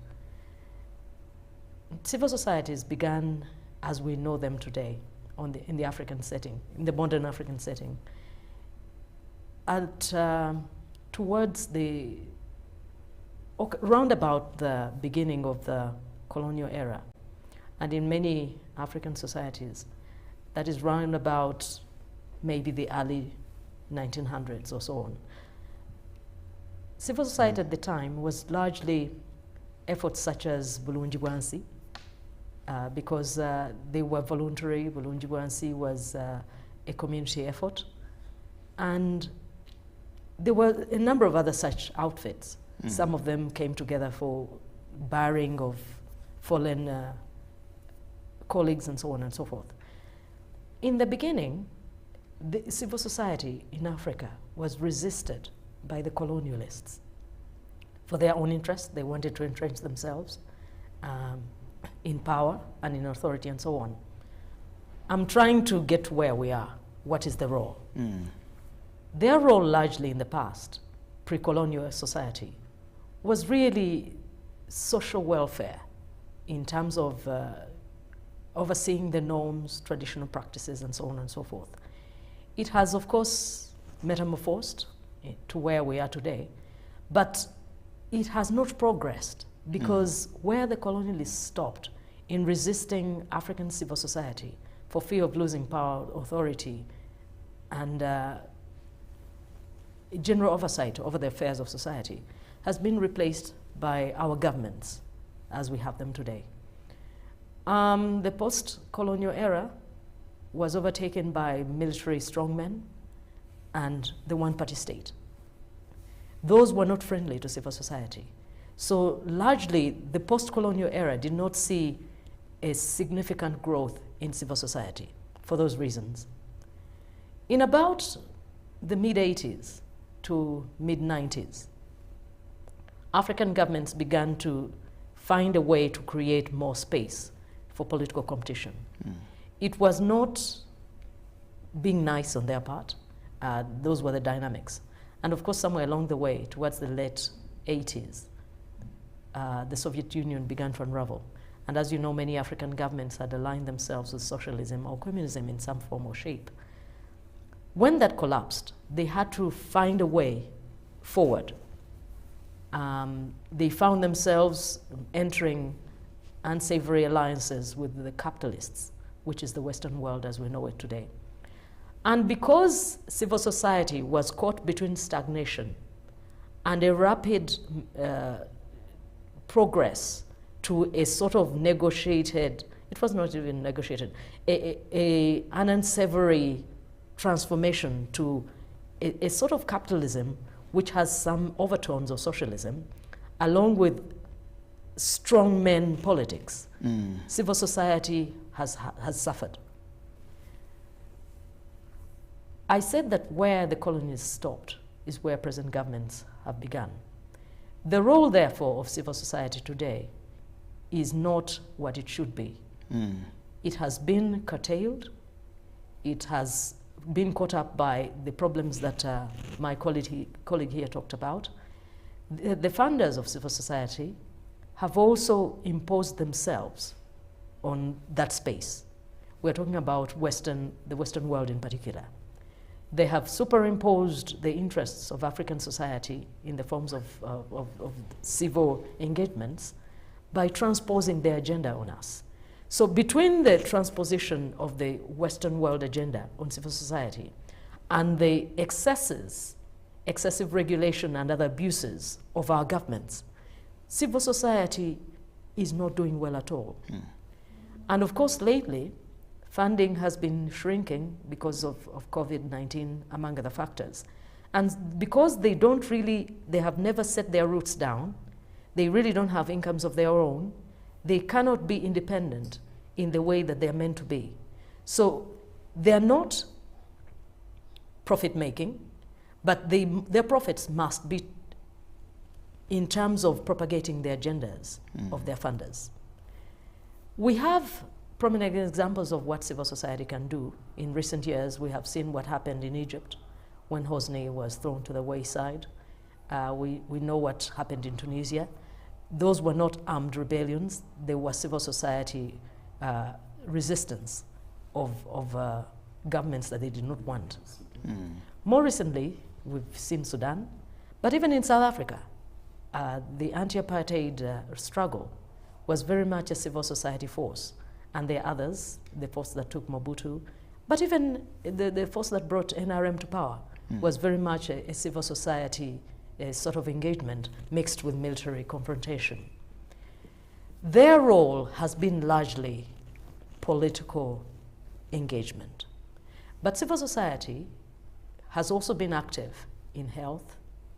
Civil societies began as we know them today in the African setting, in the modern African setting, towards round about the beginning of the colonial era. And in many African societies, that is round about maybe the early 1900s or so on. Civil society at the time was largely efforts such as Bulungibwansi, because they were voluntary. Bulungibwansi was a community effort. And there were a number of other such outfits. Some of them came together for burying of fallen colleagues and so on and so forth. In the beginning, the civil society in Africa was resisted by the colonialists. For their own interests, they wanted to entrench themselves in power and in authority and so on. I'm trying to get to where we are. What is the role? Their role largely in the past, pre-colonial society, was really social welfare in terms of overseeing the norms, traditional practices, and so on and so forth. It has, of course, metamorphosed to where we are today, but it has not progressed because where the colonialists stopped in resisting African civil society for fear of losing power, authority, and general oversight over the affairs of society has been replaced by our governments as we have them today. The post-colonial era was overtaken by military strongmen and the one-party state. Those were not friendly to civil society. So largely, the post-colonial era did not see a significant growth in civil society for those reasons. In about the mid-80s to mid-90s, African governments began to find a way to create more space for political competition. It was not being nice on their part. Those were the dynamics. And of course, somewhere along the way, towards the late 80s, the Soviet Union began to unravel. And as you know, many African governments had aligned themselves with socialism or communism in some form or shape. When that collapsed, they had to find a way forward. They found themselves entering unsavory alliances with the capitalists, which is the Western world as we know it today. And because civil society was caught between stagnation and a rapid progress to a sort of negotiated, it was not even negotiated, an unsavory transformation to a sort of capitalism which has some overtones of socialism, along with strongmen politics, civil society has suffered. I said that where the colonies stopped is where present governments have begun. The role, therefore, of civil society today is not what it should be. It has been curtailed. It has been caught up by the problems that my colleague here talked about. The founders of civil society have also imposed themselves on that space. We're talking about the Western world in particular. They have superimposed the interests of African society in the forms of civil engagements by transposing their agenda on us. So between the transposition of the Western world agenda on civil society and the excessive regulation and other abuses of our governments, civil society is not doing well at all. And of course, lately, funding has been shrinking because of COVID-19, among other factors. And because they have never set their roots down, they really don't have incomes of their own, they cannot be independent in the way that they're meant to be. So they're not profit-making, but their profits must be in terms of propagating the agendas of their funders. We have prominent examples of what civil society can do. In recent years, we have seen what happened in Egypt when Hosni was thrown to the wayside. We know what happened in Tunisia. Those were not armed rebellions. They were civil society resistance of governments that they did not want. More recently, we've seen Sudan, but even in South Africa, the anti-apartheid struggle was very much a civil society force. And there are others, the force that took Mobutu, but even the force that brought NRM to power was very much a civil society sort of engagement mixed with military confrontation. Their role has been largely political engagement. But civil society has also been active in health,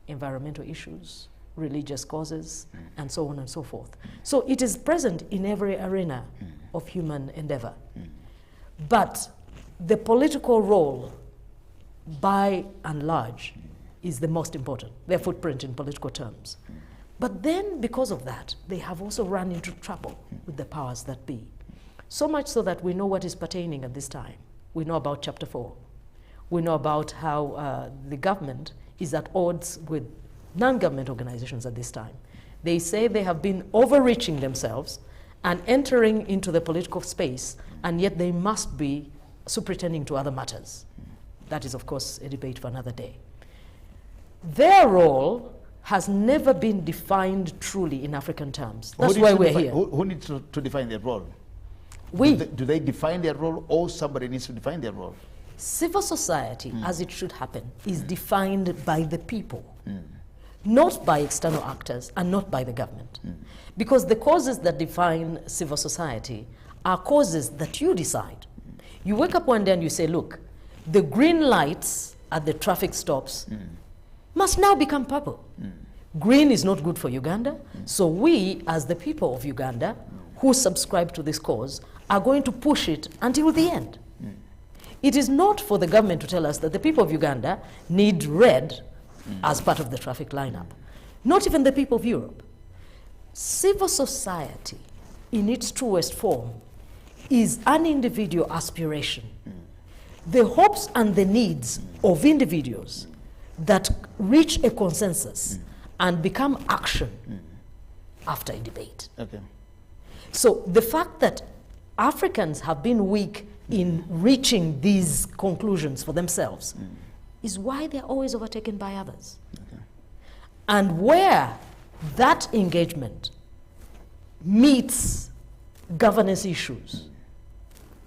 environmental issues, religious causes, and so on and so forth. So it is present in every arena of human endeavor. But the political role, by and large, is the most important, their footprint in political terms. But then, because of that, they have also run into trouble with the powers that be. So much so that we know what is pertaining at this time. We know about Chapter 4. We know about how the government is at odds with non-government organizations at this time. They say they have been overreaching themselves and entering into the political space, and yet they must be superintending to other matters. That is, of course, a debate for another day. Their role has never been defined truly in African terms. That's why we're here. Who needs to define their role? We. Do they define their role, or somebody needs to define their role? Civil society, as it should happen, is defined by the people, not by external actors and not by the government. Because the causes that define civil society are causes that you decide. You wake up one day and you say, look, the green lights at the traffic stops must now become purple. Green is not good for Uganda, so we, as the people of Uganda, who subscribe to this cause, are going to push it until the end. It is not for the government to tell us that the people of Uganda need red as part of the traffic lineup. Not even the people of Europe. Civil society, in its truest form, is an individual aspiration. The hopes and the needs of individuals that reach a consensus and become action after a debate. Okay. So the fact that Africans have been weak in reaching these conclusions for themselves is why they're always overtaken by others. Okay. And where that engagement meets governance issues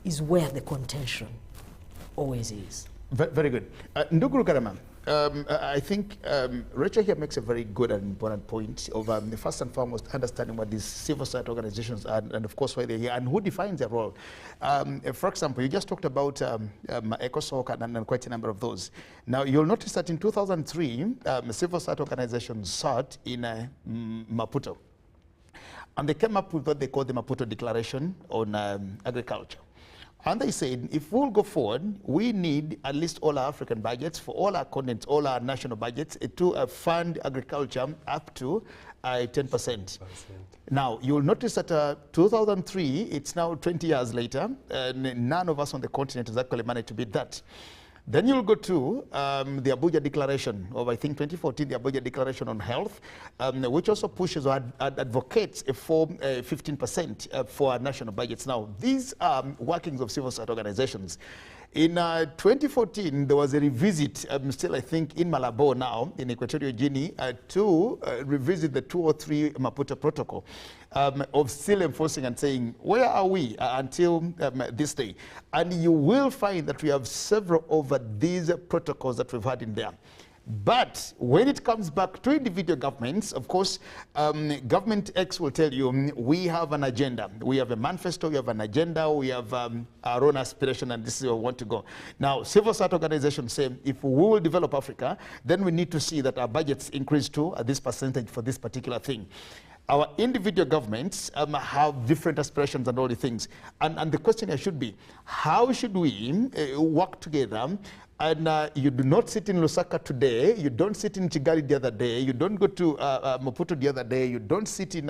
is where the contention always is. Very good. Nduguru Karama, I think Rachel here makes a very good and important point of first and foremost understanding what these civil society organizations are and of course why they're here and who defines their role. For example, you just talked about ECOSOC and quite a number of those. Now you'll notice that in 2003, civil society organizations sat in Maputo. And they came up with what they call the Maputo Declaration on Agriculture. And they said, if we'll go forward, we need at least all our African budgets for all our continents, all our national budgets to fund agriculture up to 10%. Now, you'll notice that 2003, it's now 20 years later, and none of us on the continent has actually managed to beat that. Then you'll go to the Abuja Declaration of, I think, 2014, the Abuja Declaration on Health, which also pushes or advocates for 15% for our national budgets. Now, these are workings of civil society organizations. In 2014, there was a revisit, still I think in Malabo now, in Equatorial Guinea, to revisit the 203 Maputo Protocol of still enforcing and saying, where are we until this day? And you will find that we have several over these protocols that we've had in there. But when it comes back to individual governments, of course, Government X will tell you, we have an agenda. We have a manifesto, we have an agenda, we have our own aspiration, and this is where we want to go. Now, civil society organizations say, if we will develop Africa, then we need to see that our budgets increase to this percentage for this particular thing. Our individual governments have different aspirations and all the things. And the question here should be, how should we work together? And you do not sit in Lusaka today, you don't sit in Kigali the other day, you don't go to Maputo the other day, you don't sit in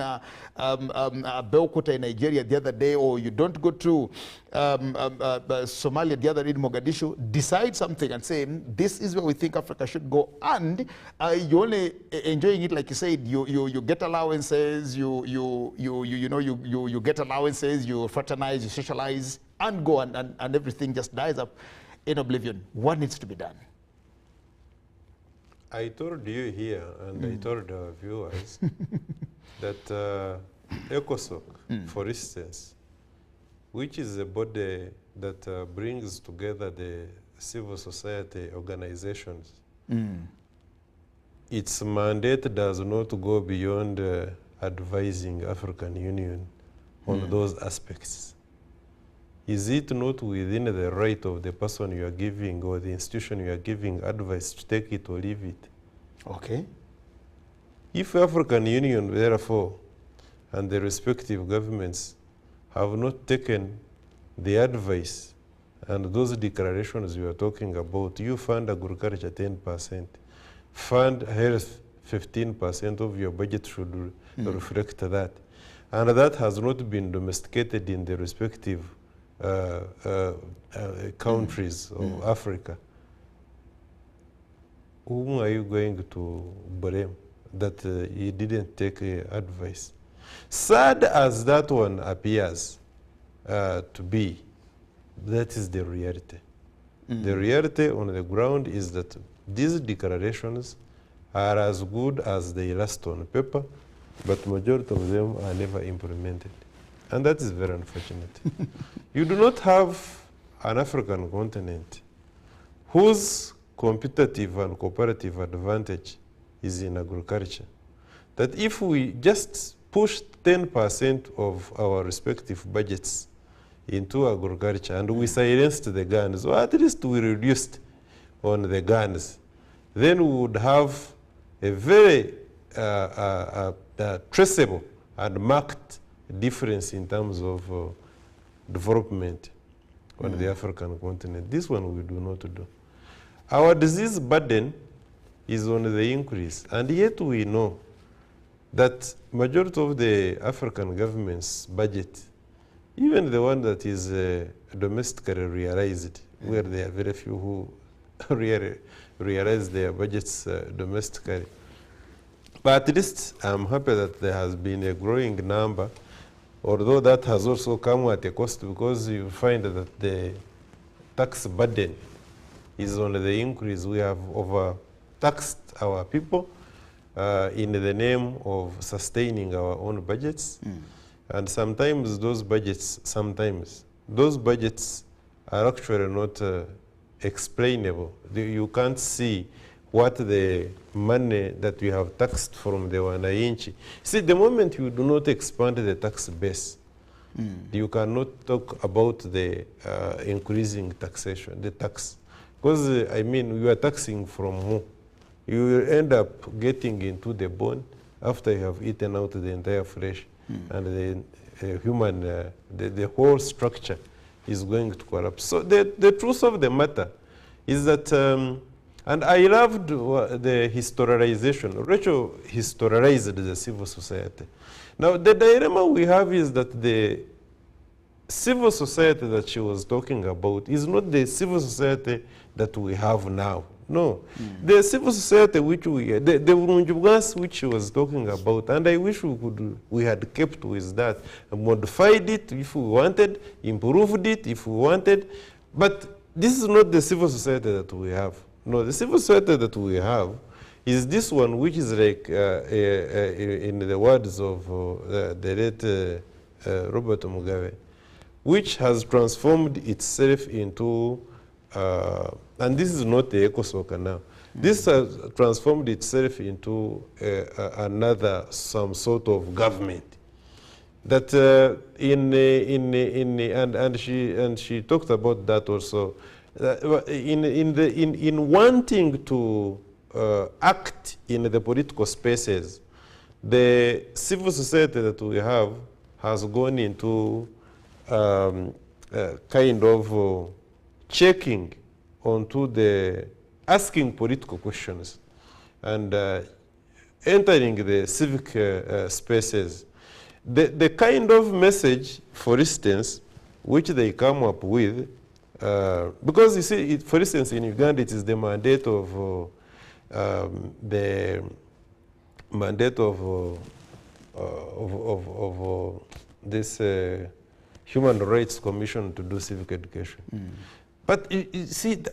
Beokuta in Nigeria the other day, or you don't go to Somalia the other day in Mogadishu. Decide something and say, this is where we think Africa should go. And you're only enjoying it, like you said, you get allowances, you get allowances, you fraternize, you socialize, and go, and everything just dies up in oblivion. What needs to be done? I told you here, and I told our viewers, that ECOSOC, for instance, which is a body that brings together the civil society organizations, its mandate does not go beyond advising African Union on those aspects. Is it not within the right of the person you are giving or the institution you are giving advice to take it or leave it? Okay. If African Union, therefore, and the respective governments have not taken the advice and those declarations you are talking about, you fund agriculture 10%, fund health 15% of your budget should reflect that. And that has not been domesticated in the respective countries of Africa. Whom are you going to blame that he didn't take advice? Sad as that one appears to be, that is the reality. The reality on the ground is that these declarations are as good as they last on paper, but majority of them are never implemented. And that is very unfortunate. You do not have an African continent whose competitive and cooperative advantage is in agriculture. That if we just push 10% of our respective budgets into agriculture and we silenced the guns, or at least we reduced on the guns, then we would have a very traceable and marked difference in terms of development on the African continent. This one we do not do. Our disease burden is on the increase, and yet we know that majority of the African government's budget, even the one that is domestically realized, where there are very few who realize their budgets domestically. But at least I'm happy that there has been a growing number, although that has also come at a cost, because you find that the tax burden is on the increase. We have overtaxed our people in the name of sustaining our own budgets. And sometimes those budgets are actually not explainable. You can't see what the money that we have taxed from the wananchi. See, the moment you do not expand the tax base, you cannot talk about the increasing taxation, the tax. Because, I mean, you are taxing from who? You will end up getting into the bone after you have eaten out the entire flesh and the human, the whole structure is going to collapse. So the truth of the matter is that, and I loved the historization. Rachel historized the civil society. Now, the dilemma we have is that the civil society that she was talking about is not the civil society that we have now. No. The civil society which the Burunjubgas which she was talking about, and I wish we had kept with that, modified it if we wanted, improved it if we wanted, but this is not the civil society that we have. No, the civil society that we have is this one, which is like, in the words of the late Robert Mugabe, which has transformed itself into, and this is not the eco-soccer now, this has transformed itself into some sort of government. That and she talked about that also. In wanting to act in the political spaces, the civil society that we have has gone into kind of checking onto the asking political questions and entering the civic spaces. The kind of message, for instance, which they come up with, because you see, for instance, in Uganda, it is the mandate of this Human Rights Commission to do civic education. But you see,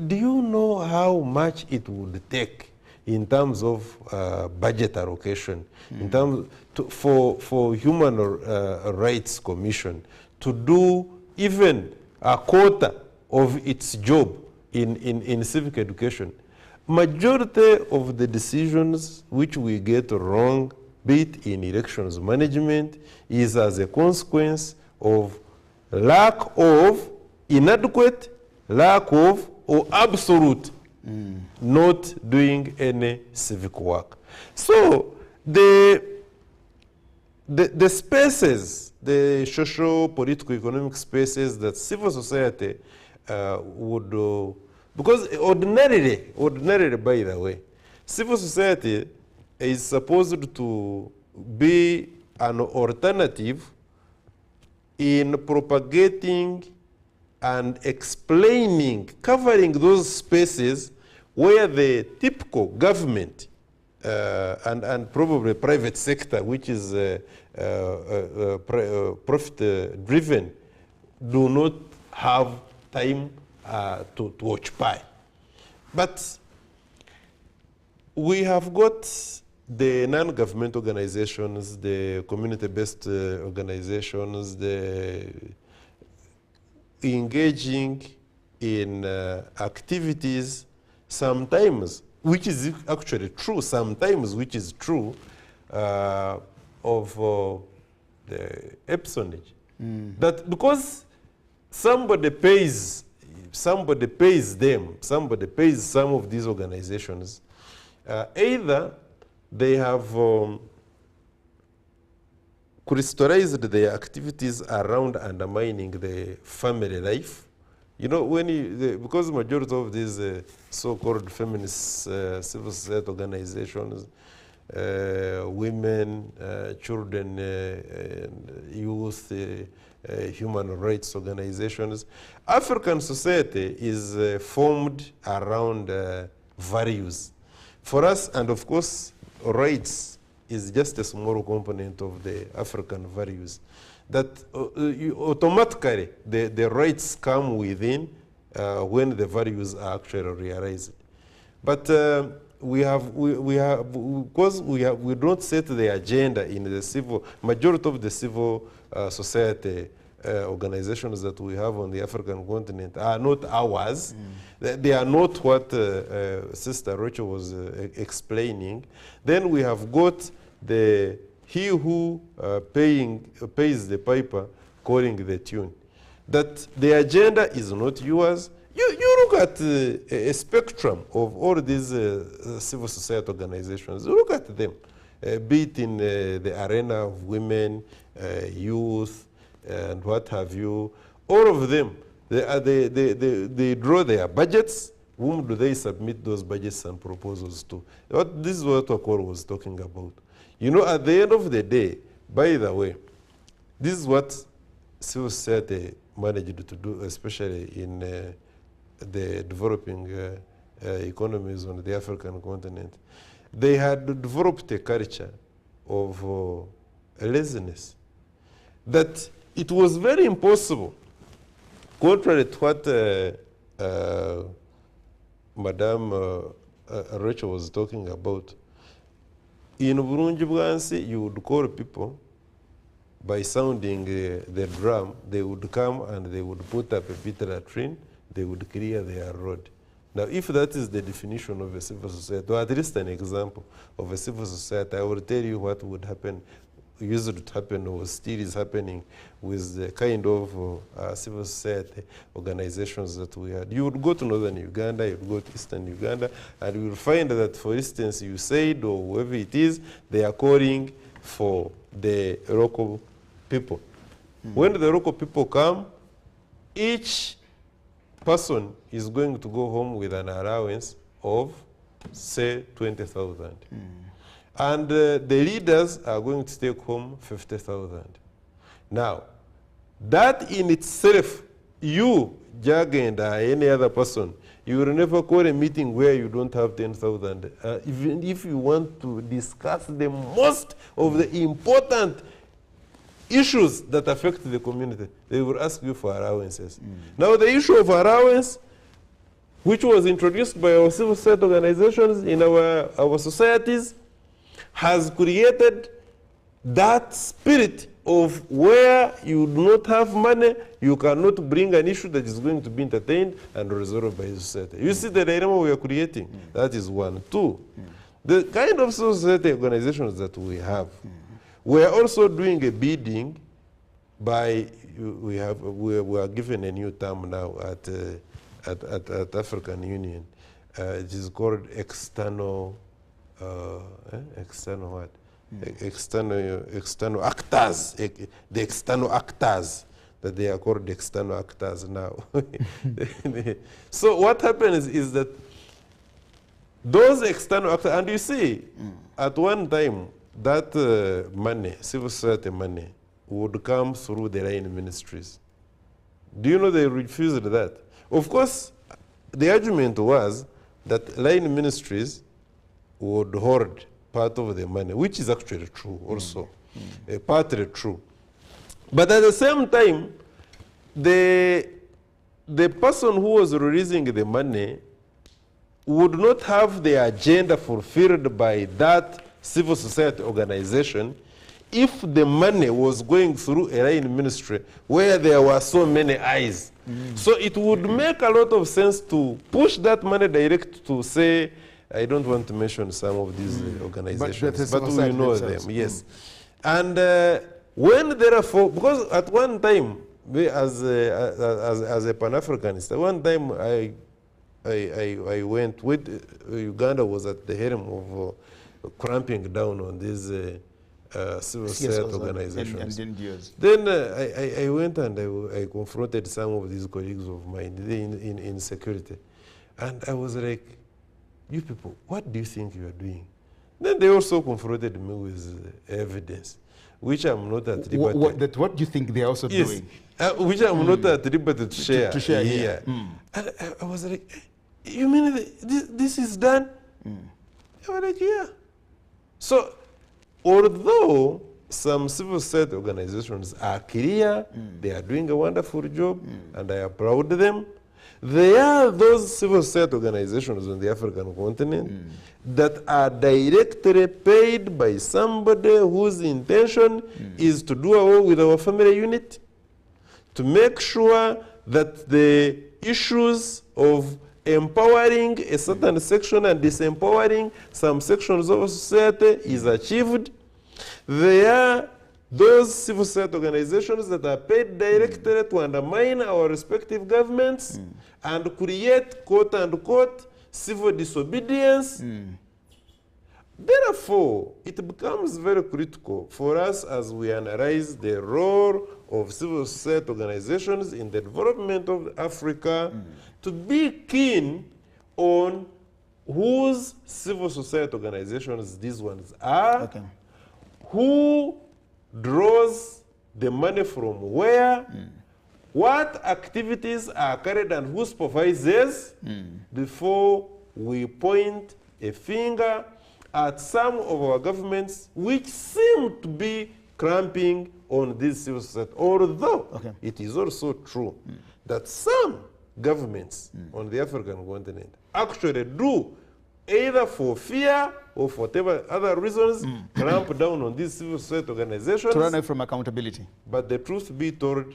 do you know how much it would take in terms of budget allocation, in terms for Human Rights Commission to do even a quarter of its job in civic education? Majority of the decisions which we get wrong, be it in elections management, is as a consequence of lack of, inadequate, lack of, or absolute not doing any civic work. So the spaces, the social, political, economic spaces that civil society would, because ordinarily, by the way, civil society is supposed to be an alternative in propagating and explaining, covering those spaces where the typical government and probably private sector, which is profit-driven, do not have time to occupy. But we have got the non-government organizations, the community-based organizations, the engaging in activities, sometimes, which is actually true, sometimes which is true, of the epsonage. That because somebody pays them, somebody pays some of these organizations, either they have crystallized their activities around undermining the family life. You know, because majority of these so-called feminist civil society organizations, women, children, youth, human rights organizations, African society is formed around values. For us, and of course, rights is just a small component of the African values. That automatically the rights come within when the values are actually realized. But because we don't set the agenda in the civil, majority of the civil society organizations that we have on the African continent are not ours. They are not what Sister Rachel was explaining. Then we have got he who pays the piper calling the tune. That the agenda is not yours. You look at a spectrum of all these civil society organizations. You look at them, be it in the arena of women, youth, and what have you. all of them, they draw their budgets. Whom do they submit those budgets and proposals to? This is what Okoro was talking about. You know, at the end of the day, by the way, this is what civil society managed to do, especially in the developing economies on the African continent. They had developed a culture of laziness, that it was very impossible, contrary to what Madame Rachel was talking about. In Burunji Bwansi, you would call people by sounding the drum. They would come and they would put up a bit latrine, they would clear their road. Now, if that is the definition of a civil society, or at least an example of a civil society, I will tell you what would happen, used to happen, or still is happening with the kind of civil society organizations that we had. You would go to northern Uganda, you would go to eastern Uganda, and you will find that, for instance, USAID or whoever it is, they are calling for the local people. When the local people come, each person is going to go home with an allowance of, say, 20,000. And the leaders are going to take home 50,000. Now, that in itself, you, Jag, and any other person, you will never call a meeting where you don't have 10,000. Even if you want to discuss the most of the important issues that affect the community, they will ask you for allowances. Now, the issue of allowance, which was introduced by our civil society organizations in our societies, has created that spirit of where you do not have money, you cannot bring an issue that is going to be entertained and resolved by society. You see the dilemma we are creating? That is one. Two, the kind of society organizations that we have, we are also doing a bidding by, we are given a new term now at African Union. It is called external, external what? External actors, the external actors, that they are called external actors now. So what happens is that those external actors, and you see, at one time, that money, civil society money, would come through the line ministries. Do you know they refused that? Of course, the argument was that line ministries would hoard part of the money, which is actually true also, partly true. But at the same time, the person who was releasing the money would not have the agenda fulfilled by that civil society organization if the money was going through a line ministry where there were so many eyes. So it would make a lot of sense to push that money direct to, say, I don't want to mention some of these organizations, but we know them, yes. And when therefore, because at one time, as a Pan-Africanist, at one time I went with, Uganda was at the helm of cramping down on these civil society organizations. Then I went and I confronted some of these colleagues of mine in security. And I was like, you people, what do you think you are doing? Then they also confronted me with evidence, which I'm not at liberty. What do you think they are also doing? Which I'm not at liberty to share. To share here. And I was like, you mean this is done? I was like, yeah. So, although some civil society organizations are clear, they are doing a wonderful job, and I applaud them, there are those civil society organizations on the African continent that are directly paid by somebody whose intention is to do away with our family unit, to make sure that the issues of empowering a certain section and disempowering some sections of society is achieved. There are those civil society organizations that are paid directly to undermine our respective governments and create, quote unquote, civil disobedience. Therefore, it becomes very critical for us as we analyze the role of civil society organizations in the development of Africa to be keen on whose civil society organizations these ones are, who draws the money from where, what activities are carried and who supervises before we point a finger at some of our governments which seem to be cramping on this civil society. Although it is also true that some governments on the African continent actually do, either for fear or for whatever other reasons, clamp down on these civil society organizations. To run away from accountability. But the truth be told,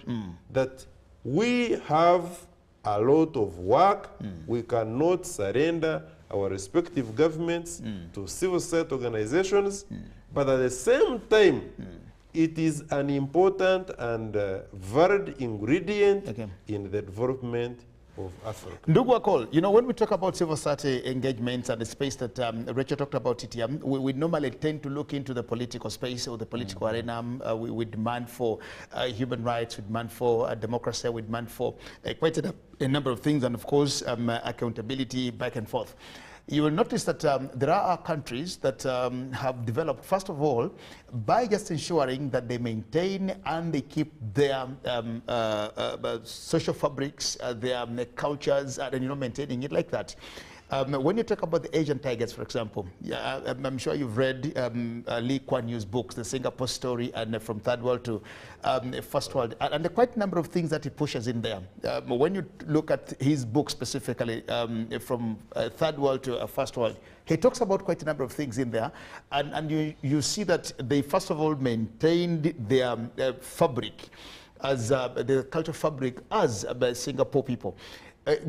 that we have a lot of work. We cannot surrender our respective governments to civil society organizations, but at the same time, it is an important and varied ingredient in the development of Africa. Ndugu Akol, you know, when we talk about civil society engagements and the space that Rachel talked about it here, we normally tend to look into the political space or the political arena. We demand for human rights, we demand for democracy, we demand for quite a number of things, and of course, accountability back and forth. You will notice that there are countries that have developed, first of all, by just ensuring that they maintain and they keep their social fabrics, their cultures, and you know, maintaining it like that. When you talk about the Asian tigers, for example, I'm sure you've read Lee Kuan Yew's books, The Singapore Story, and From Third World to First World, and there are quite a number of things that he pushes in there. When you look at his book specifically, From Third World to First World, he talks about quite a number of things in there, and you see that they first of all maintained their fabric, as the cultural fabric as Singapore people.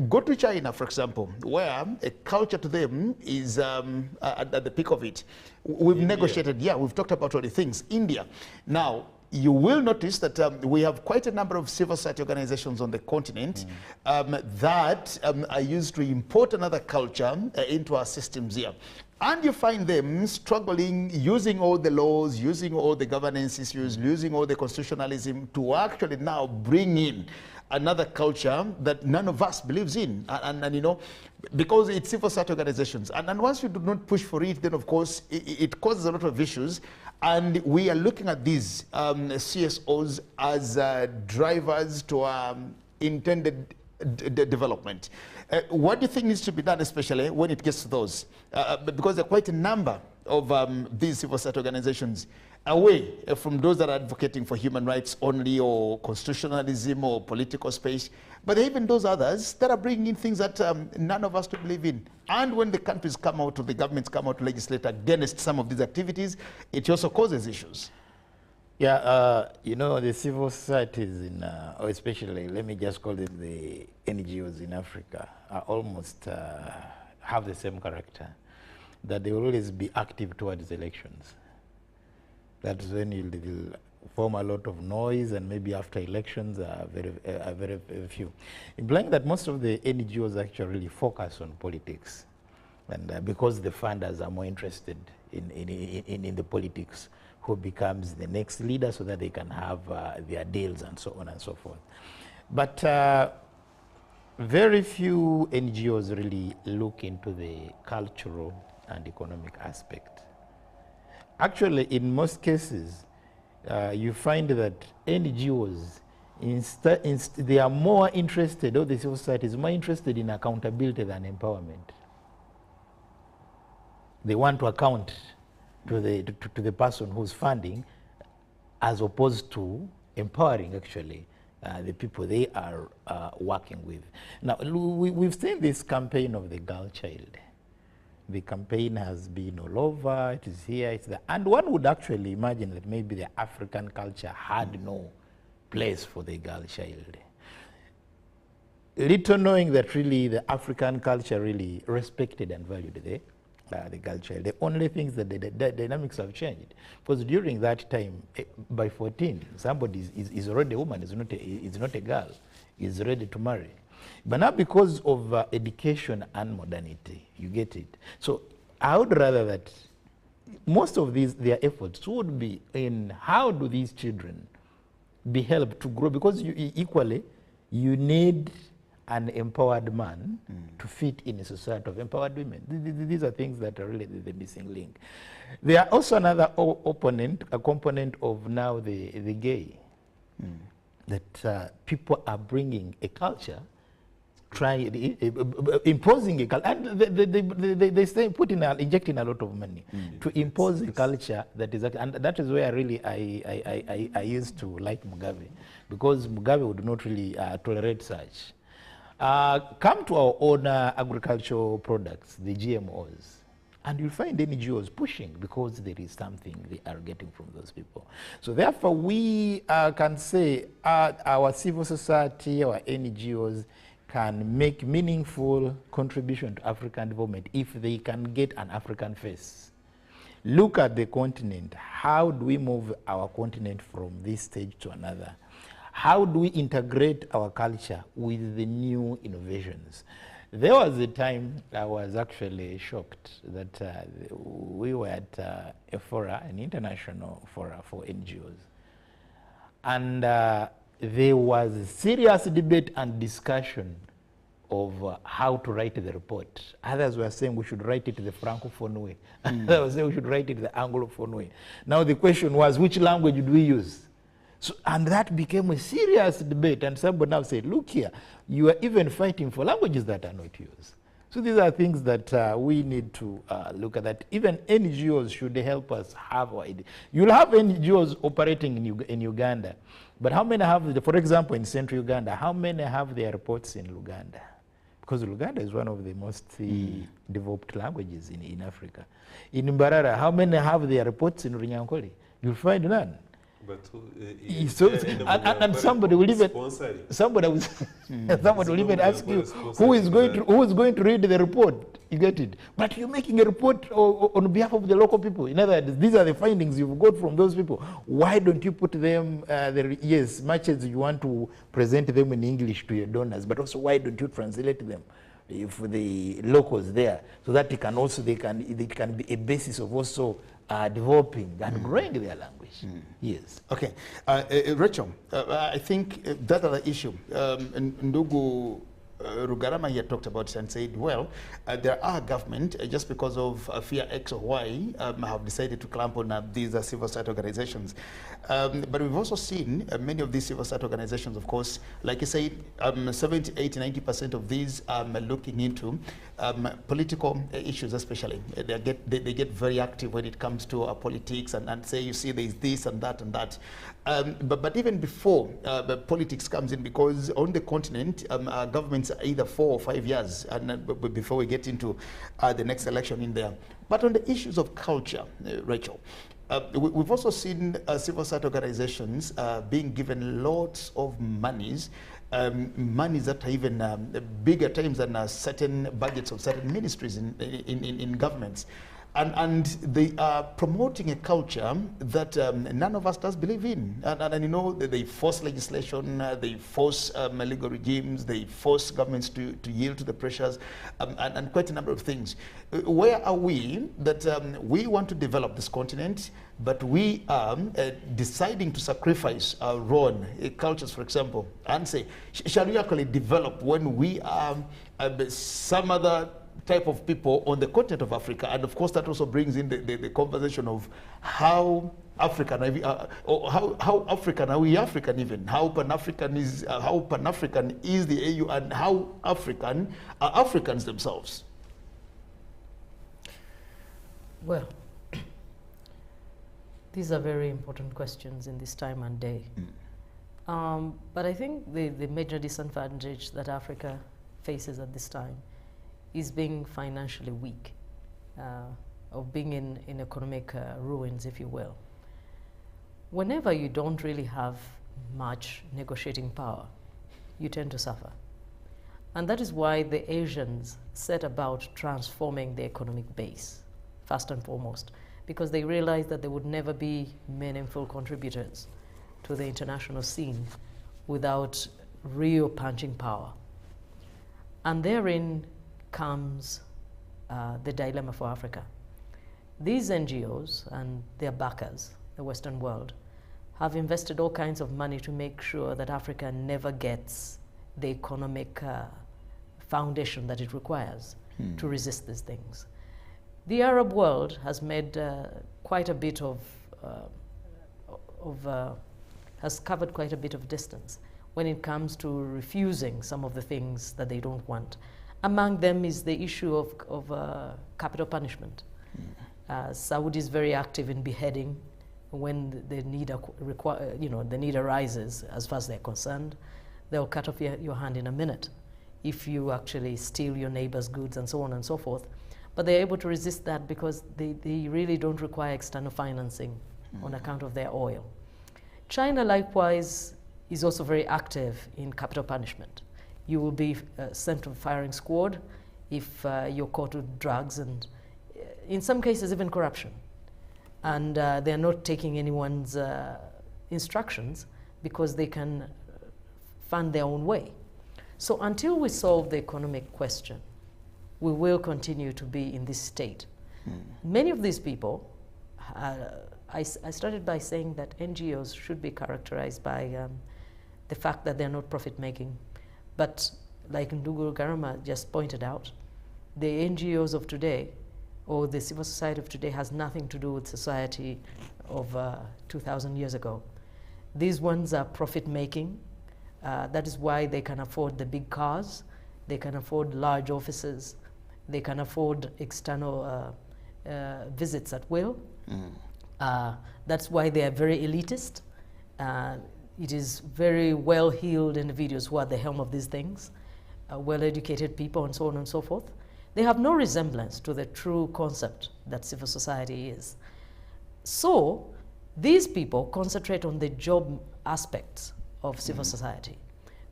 Go to China, for example, where a culture to them is at the peak of it. We've negotiated, we've talked about all the things. India. Now, you will notice that we have quite a number of civil society organizations on the continent that are used to import another culture into our systems here. And you find them struggling, using all the laws, using all the governance issues, using all the constitutionalism to actually now bring in another culture that none of us believes in, and you know, because it's civil society organizations. And once you do not push for it, then of course it causes a lot of issues. And we are looking at these CSOs as drivers to our intended development. What do you think needs to be done, especially when it gets to those? Because there are quite a number of these civil society organizations away from those that are advocating for human rights only, or constitutionalism, or political space. But there are even those others that are bringing in things that none of us to believe in. And when the countries come out, or the governments come out to legislate against some of these activities, it also causes issues. Yeah, you know, the civil societies in, or especially, let me just call them the NGOs in Africa, are almost have the same character, that they will always be active towards elections. That's when you'll form a lot of noise, and maybe after elections are very few. Implying that most of the NGOs actually really focus on politics, and because the funders are more interested in the politics, who becomes the next leader, so that they can have their deals and so on and so forth. But very few NGOs really look into the cultural and economic aspect. Actually, in most cases, you find that NGOs, they are more interested, or the civil society is more interested in accountability than empowerment. They want to account to the person who's funding, as opposed to empowering, actually, the people they are working with. Now, we've seen this campaign of the girl child. The campaign has been all over, it is here, it's there. And one would actually imagine that maybe the African culture had no place for the girl child. Little knowing that really the African culture really respected and valued the girl child. The only things that the dynamics have changed. Because during that time, by 14, somebody is already a woman, is not a girl, is ready to marry. But now, because of education and modernity, you get it. So I would rather that most of their efforts would be in how do these children be helped to grow, because equally you need an empowered man to fit in a society of empowered women. These are things that are really the missing link. There are also another a component of now the gay, that people are bringing a culture, imposing a culture, and they stay injecting a lot of money to impose a culture that is, and that is where really I used to like Mugabe, because Mugabe would not really tolerate such. Come to our own agricultural products, the GMOs, and you'll find NGOs pushing because there is something they are getting from those people. So therefore, we can say our civil society, our NGOs can make meaningful contribution to African development if they can get an African face. Look at the continent. How do we move our continent from this stage to another? How do we integrate our culture with the new innovations? There was a time I was actually shocked that we were at a fora, an international fora for NGOs. And there was a serious debate and discussion of how to write the report. Others were saying we should write it the Francophone way. Others were saying we should write it the Anglophone way. Now the question was, which language do we use? So, and that became a serious debate, and somebody now said, look here, you are even fighting for languages that are not used. So these are things that we need to look at, that even NGOs should help us have our idea. You'll have NGOs operating in Uganda, but how many have, for example, in central Uganda, how many have their reports in Luganda? Because Luganda is one of the most developed languages in Africa. In Mbarara, how many have their reports in Runyankole? You'll find none. But and somebody will even somebody will even ask you who is going to read the report. You get it? But you're making a report on behalf of the local people. In other words, these are the findings you've got from those people. Why don't you put them yes, much as you want to present them in English to your donors, but also why don't you translate them for the locals there, so that it can be a basis of also developing and growing their language. Yes. Okay. Rachel, I think that other issue, Ndugu Rugarama here talked about it and said, well, there are government, just because of fear X or Y, have decided to clamp on these civil society organizations. But we've also seen many of these civil society organizations, of course, like you said, 70, 80, 90% of these are looking into political issues, especially. They get very active when it comes to politics and say, you see, there's this and that and that. But even before politics comes in, because on the continent, governments are either 4 or 5 years, and before we get into the next election in there. But on the issues of culture, Rachel, we've also seen civil society organizations being given lots of monies that are even bigger times than certain budgets of certain ministries in governments. And they are promoting a culture that none of us does believe in. And you know, they force legislation, they force legal regimes, they force governments to yield to the pressures, and quite a number of things. Where are we that we want to develop this continent, but we are deciding to sacrifice our own cultures, for example, and say, shall we actually develop when we are some other type of people on the continent of Africa? And of course that also brings in the conversation of how African are we, or how African are we African, even how Pan-African is the AU, and how African are Africans themselves. Well, these are very important questions in this time and day. But I think the major disadvantage that Africa faces at this time is being financially weak, of being in economic ruins, if you will. Whenever you don't really have much negotiating power, you tend to suffer. And that is why the Asians set about transforming the economic base, first and foremost, because they realized that they would never be meaningful contributors to the international scene without real punching power. And therein comes the dilemma for Africa. These NGOs and their backers, the Western world, have invested all kinds of money to make sure that Africa never gets the economic foundation that it requires to resist these things. The Arab world has made quite a bit has covered quite a bit of distance when it comes to refusing some of the things that they don't want. Among them is the issue of capital punishment. Saudi is very active in beheading when the need, the need arises. As far as they're concerned, they'll cut off your hand in a minute if you actually steal your neighbor's goods and so on and so forth. But they're able to resist that because they really don't require external financing on account of their oil. China, likewise, is also very active in capital punishment. You will be sent to a firing squad if you're caught with drugs and, in some cases, even corruption. And they're not taking anyone's instructions because they can fund their own way. So until we solve the economic question, we will continue to be in this state. Many of these people, I started by saying that NGOs should be characterized by the fact that they're not profit-making. But like Nduguru Garama just pointed out, the NGOs of today, or the civil society of today, has nothing to do with society of 2,000 years ago. These ones are profit-making. That is why they can afford the big cars, they can afford large offices, they can afford external visits at will. That's why they are very elitist. It is very well-heeled individuals who are at the helm of these things, well-educated people and so on and so forth. They have no resemblance to the true concept that civil society is. So these people concentrate on the job aspects of civil society.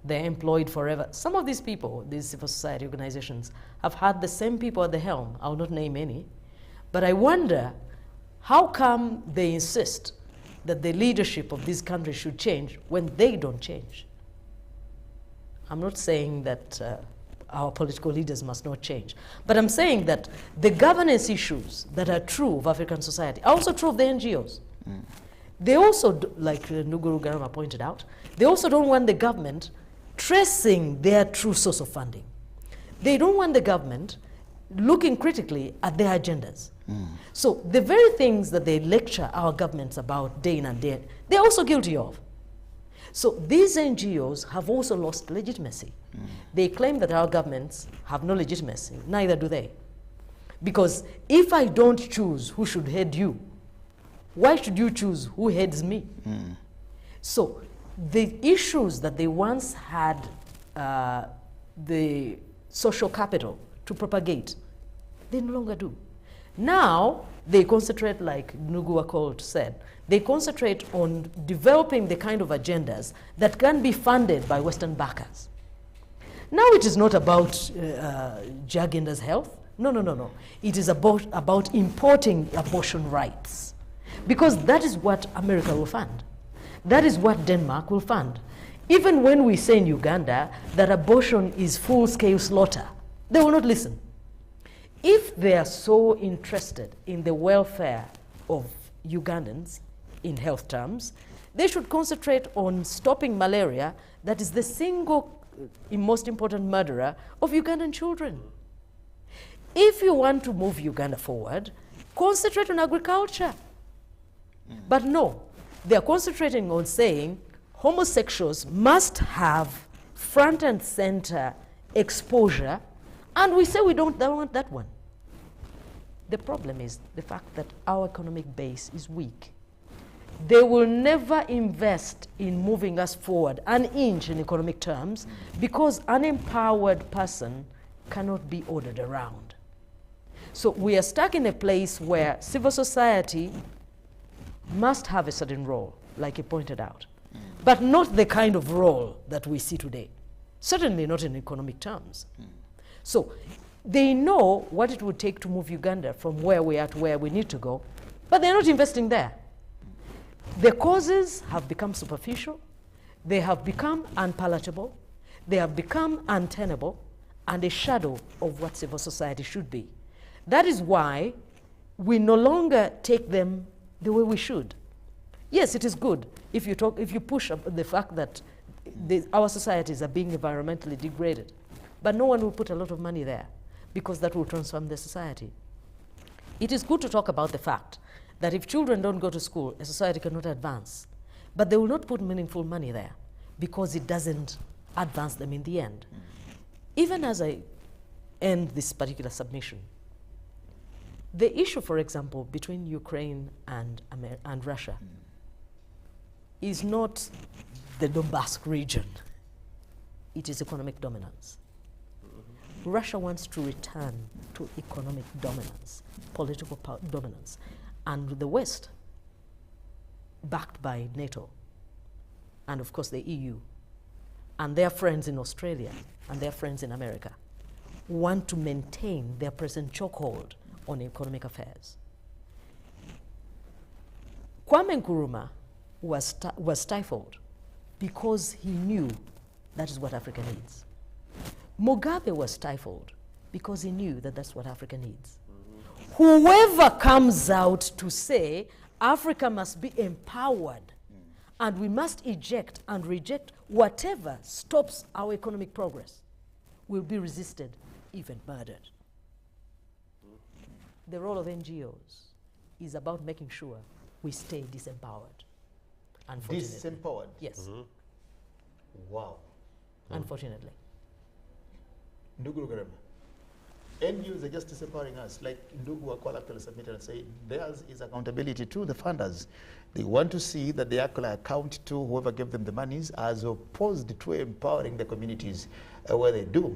They're employed forever. Some of these people, these civil society organizations, have had the same people at the helm. I'll not name any. But I wonder, how come they insist that the leadership of these countries should change when they don't change? I'm not saying that our political leaders must not change, but I'm saying that the governance issues that are true of African society are also true of the NGOs. They also, like Nduguru Garama pointed out, they also don't want the government tracing their true source of funding. They don't want the government looking critically at their agendas. So the very things that they lecture our governments about day in and day out, they're also guilty of. So these NGOs have also lost legitimacy. They claim that our governments have no legitimacy. Neither do they. Because if I don't choose who should head you, why should you choose who heads me? So the issues that they once had the social capital to propagate, they no longer do. Now they concentrate, like Nugu Akol said, they concentrate on developing the kind of agendas that can be funded by Western backers. Now it is not about Jaginda's health. No. It is about importing abortion rights. Because that is what America will fund. That is what Denmark will fund. Even when we say in Uganda that abortion is full-scale slaughter, they will not listen. If they are so interested in the welfare of Ugandans in health terms, they should concentrate on stopping malaria, that is the single most important murderer of Ugandan children. If you want to move Uganda forward, concentrate on agriculture. But no, they are concentrating on saying homosexuals must have front and center exposure, and we say we don't want that one. The problem is the fact that our economic base is weak. They will never invest in moving us forward an inch in economic terms because an empowered person cannot be ordered around. So we are stuck in a place where civil society must have a certain role, like you pointed out, but not the kind of role that we see today. Certainly not in economic terms. So they know what it would take to move Uganda from where we are to where we need to go, but they're not investing there. The causes have become superficial, they have become unpalatable, they have become untenable, and a shadow of what civil society should be. That is why we no longer take them the way we should. Yes, it is good if you push up the fact that our societies are being environmentally degraded, but no one will put a lot of money there because that will transform the society. It is good to talk about the fact that if children don't go to school, a society cannot advance, but they will not put meaningful money there because it doesn't advance them in the end. Even as I end this particular submission, the issue, for example, between Ukraine and Russia is not the Donbass region. It is economic dominance. Russia wants to return to economic dominance, political dominance, and the West, backed by NATO, and of course the EU, and their friends in Australia, and their friends in America, want to maintain their present chokehold on economic affairs. Kwame Nkrumah was stifled because he knew that is what Africa needs. Mugabe was stifled because he knew that that's what Africa needs. Whoever comes out to say Africa must be empowered and we must eject and reject whatever stops our economic progress will be resisted, even murdered. The role of NGOs is about making sure we stay disempowered. Disempowered? Yes. Wow. Unfortunately. Ndugu Rugarema, NGOs are just disempowering us, like Ndugu Wakwala actually submitted and said, theirs is accountability to the funders. They want to see that they actually account to whoever gave them the monies as opposed to empowering the communities where they do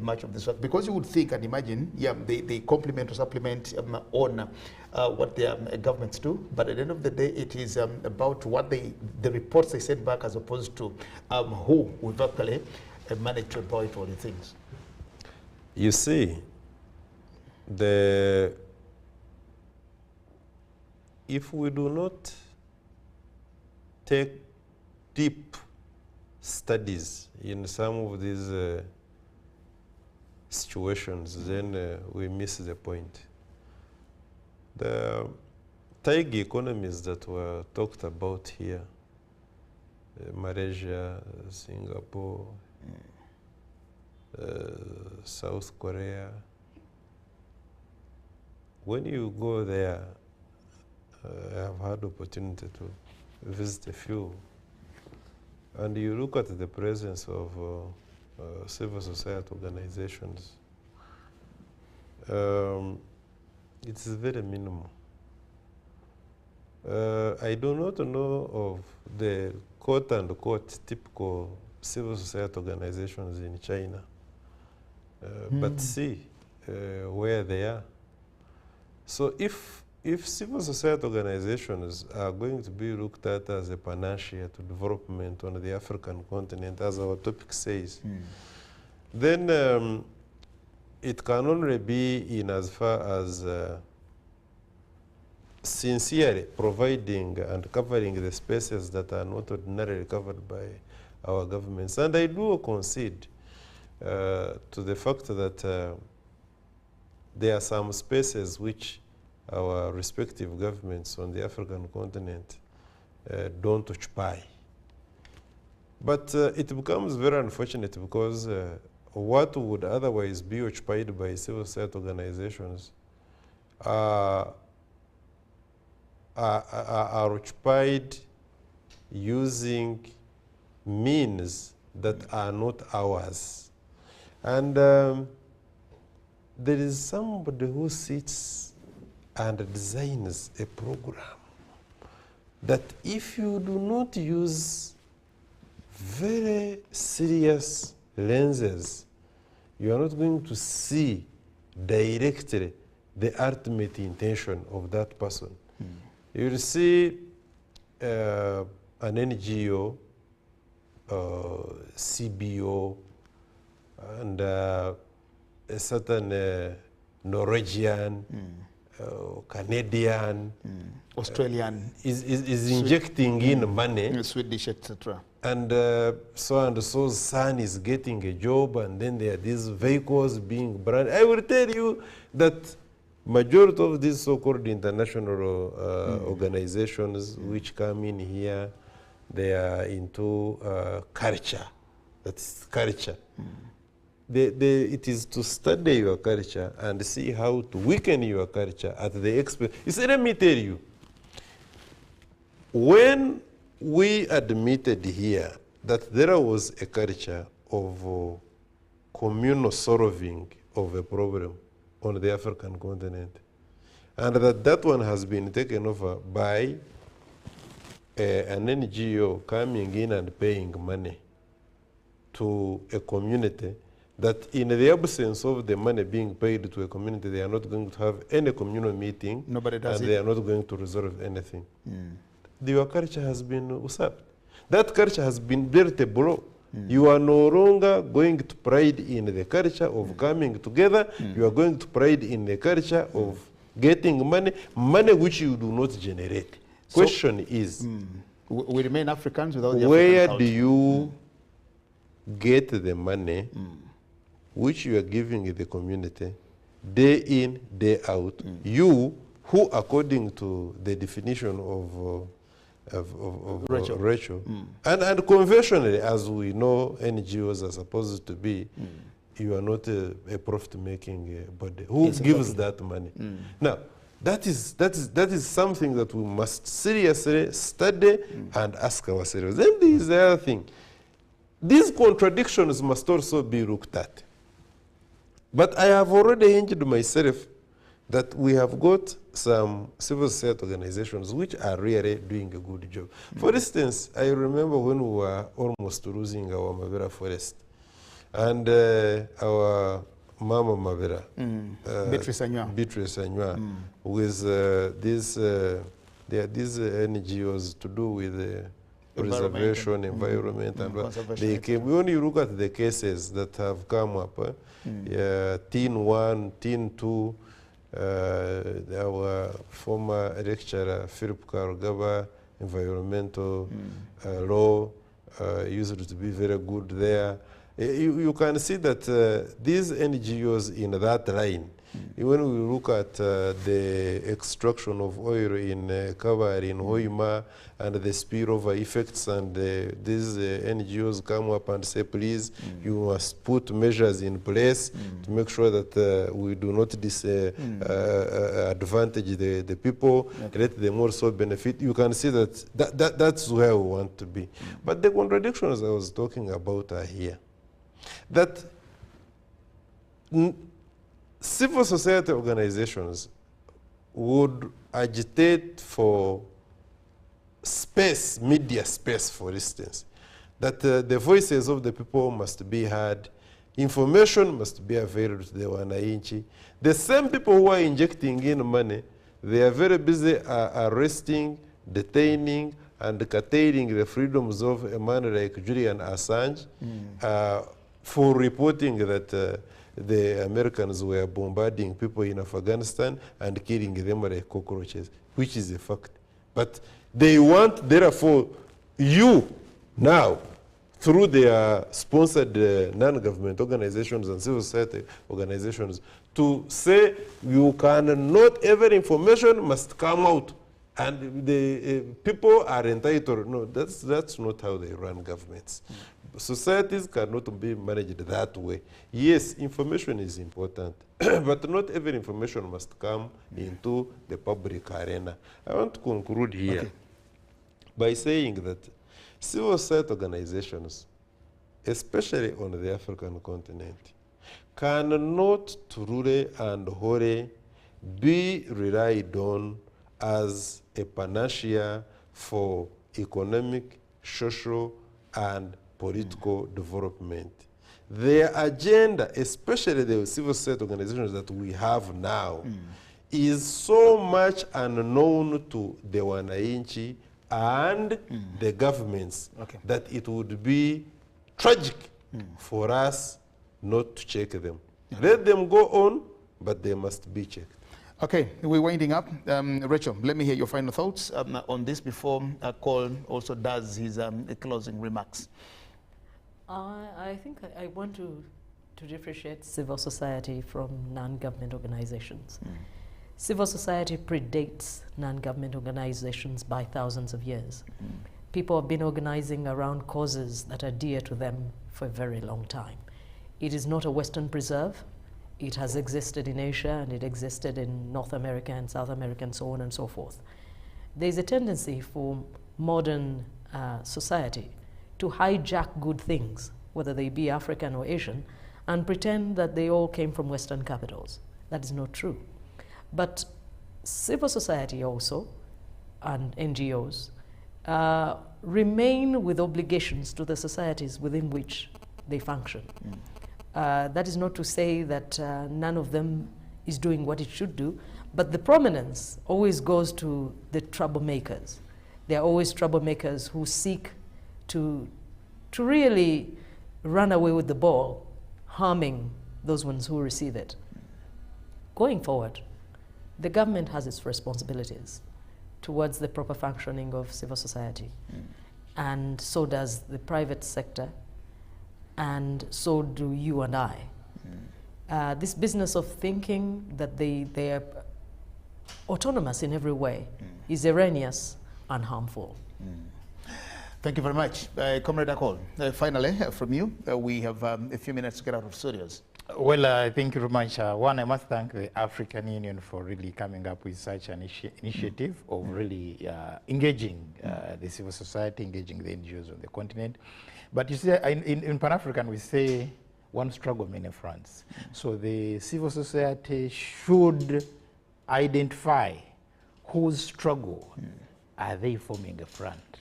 much of this work. Because you would think and imagine, yeah, they complement or supplement on what their governments do, but at the end of the day, it is about what the reports they send back as opposed to who would actually manage to empower all the things. You see, if we do not take deep studies in some of these situations, then we miss the point. The tiger economies that were talked about here, Malaysia, Singapore, South Korea, when you go there, I have had opportunity to visit a few, and you look at the presence of civil society organizations, it's very minimal. I do not know of the quote-unquote typical civil society organizations in China, but see where they are. So if civil society organizations are going to be looked at as a panacea to development on the African continent, as our topic says, then it can only be in as far as sincerely providing and covering the spaces that are not ordinarily covered by our governments. And I do concede to the fact that there are some spaces which our respective governments on the African continent don't occupy. But it becomes very unfortunate because what would otherwise be occupied by civil society organizations are occupied using means that are not ours. And there is somebody who sits and designs a program that if you do not use very serious lenses, you are not going to see directly the ultimate intention of that person. You will see an NGO, CBO, and a certain Norwegian, Canadian, Australian, is injecting in money, Swedish, etc. And so's son is getting a job, and then there are these vehicles being branded. I will tell you that majority of these so-called international organizations which come in here, they are into culture. That's culture. It is to study your culture and see how to weaken your culture at the expense. You see, let me tell you, when we admitted here that there was a culture of communal solving of a problem on the African continent, and that one has been taken over by an NGO coming in and paying money to a community, that in the absence of the money being paid to a community, they are not going to have any communal meeting. Nobody does and they are not going to resolve anything. Your culture has been usurped. That culture has been built below. You are no longer going to pride in the culture of coming together. You are going to pride in the culture of getting money which you do not generate. So, Question is, we remain Africans without the where African culture. do you get the money which you are giving the community day in, day out? You, who according to the definition of Rachel, and conventionally, as we know, NGOs are supposed to be, you are not a profit-making body. Who gives that money? Now, that is something that we must seriously study and ask ourselves. Then there is the other thing. These contradictions must also be looked at. But I have already hinged myself that we have got some civil society organizations which are really doing a good job. For instance, I remember when we were almost losing our Mavera forest, and our Mama Mavera, Beatrice Anywa, with these NGOs to do with preservation, environment, and they came. When you look at the cases that have come up, Teen 1, Teen 2, our former lecturer, Philip Karugaba, environmental law, used to be very good there. You can see that these NGOs in that line, when we look at the extraction of oil in Kavari, in Hoima, and the spillover effects, and these NGOs come up and say, please, you must put measures in place to make sure that we do not disadvantage the people, let them also benefit. You can see that that's where we want to be. But the contradictions I was talking about are here. That civil society organizations would agitate for space, media space, for instance, that the voices of the people must be heard, information must be available to the wananchi. The same people who are injecting in money, they are very busy arresting, detaining, and curtailing the freedoms of a man like Julian Assange for reporting that the Americans were bombarding people in Afghanistan and killing them like cockroaches, which is a fact. But they want, therefore, you now, through their sponsored non-government organizations and civil society organizations, to say you cannot, every information must come out. And the people are entitled. No, that's not how they run governments. Societies cannot be managed that way. Yes, information is important, but not every information must come into the public arena. I want to conclude here by saying that civil society organizations, especially on the African continent, cannot truly and wholly be relied on as a panacea for economic, social, and political development. Their agenda, especially the civil society organizations that we have now, is so much unknown to the wananchi and the governments that it would be tragic for us not to check them. Let them go on, but they must be checked. Okay, we're winding up. Rachel, let me hear your final thoughts on this before Cole also does his closing remarks. I think I want to differentiate civil society from non-government organizations. Civil society predates non-government organizations by thousands of years. People have been organizing around causes that are dear to them for a very long time. It is not a Western preserve. It has existed in Asia, and it existed in North America and South America and so on and so forth. There's a tendency for modern society to hijack good things, whether they be African or Asian, and pretend that they all came from Western capitals. That is not true. But civil society also, and NGOs, remain with obligations to the societies within which they function. That is not to say that none of them is doing what it should do, but the prominence always goes to the troublemakers. There are always troublemakers who seek to really run away with the ball, harming those ones who receive it. Going forward, the government has its responsibilities towards the proper functioning of civil society. And so does the private sector, and so do you and I. This business of thinking that they are autonomous in every way is erroneous and harmful. Thank you very much. Comrade Akol, finally, from you, we have a few minutes to get out of studios. Well, thank you very much. One, I must thank the African Union for really coming up with such an initiative of really engaging the civil society, engaging the NGOs on the continent. But you see, in Pan-African, we say one struggle, many fronts. So the civil society should identify whose struggle are they forming a front,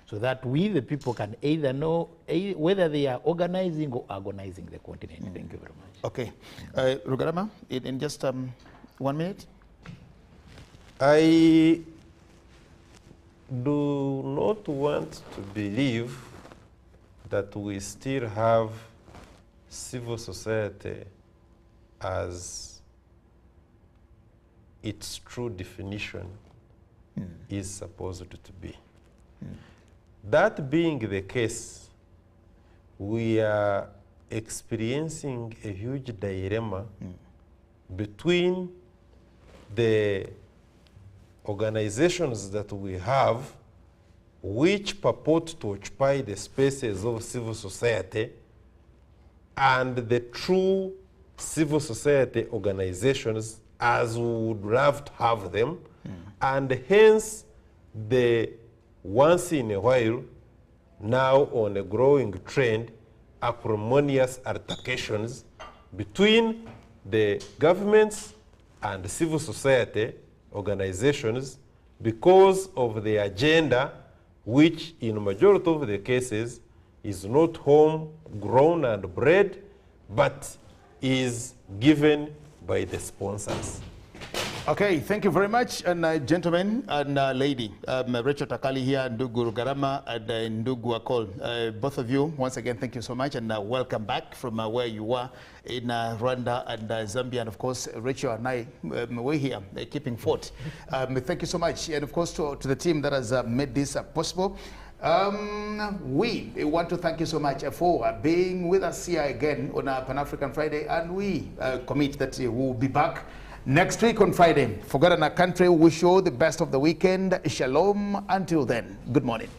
so that we, the people, can either know whether they are organizing or agonizing the continent. Thank you very much. Okay. Rugarama, in just 1 minute. I do not want to believe that we still have civil society as its true definition is supposed to be. That being the case, we are experiencing a huge dilemma between the organizations that we have, which purport to occupy the spaces of civil society, and the true civil society organizations as we would love to have them, and hence the once in a while, now on a growing trend, acrimonious altercations between the governments and civil society organizations because of the agenda, which in majority of the cases is not home-grown and bred, but is given by the sponsors. Okay, thank you very much, and gentlemen and lady, Rachel Takali here, Ndugu Rugarama and Ndugu Akol. Both of you, once again, thank you so much, and welcome back from where you were in Rwanda and Zambia. And of course, Rachel and I, we're here keeping fort. Thank you so much, and of course to the team that has made this possible. We want to thank you so much for being with us here again on Pan-African Friday, and we commit that we will be back next week on Friday. Forgotten our country, wish you the best of the weekend. Shalom. Until then, good morning.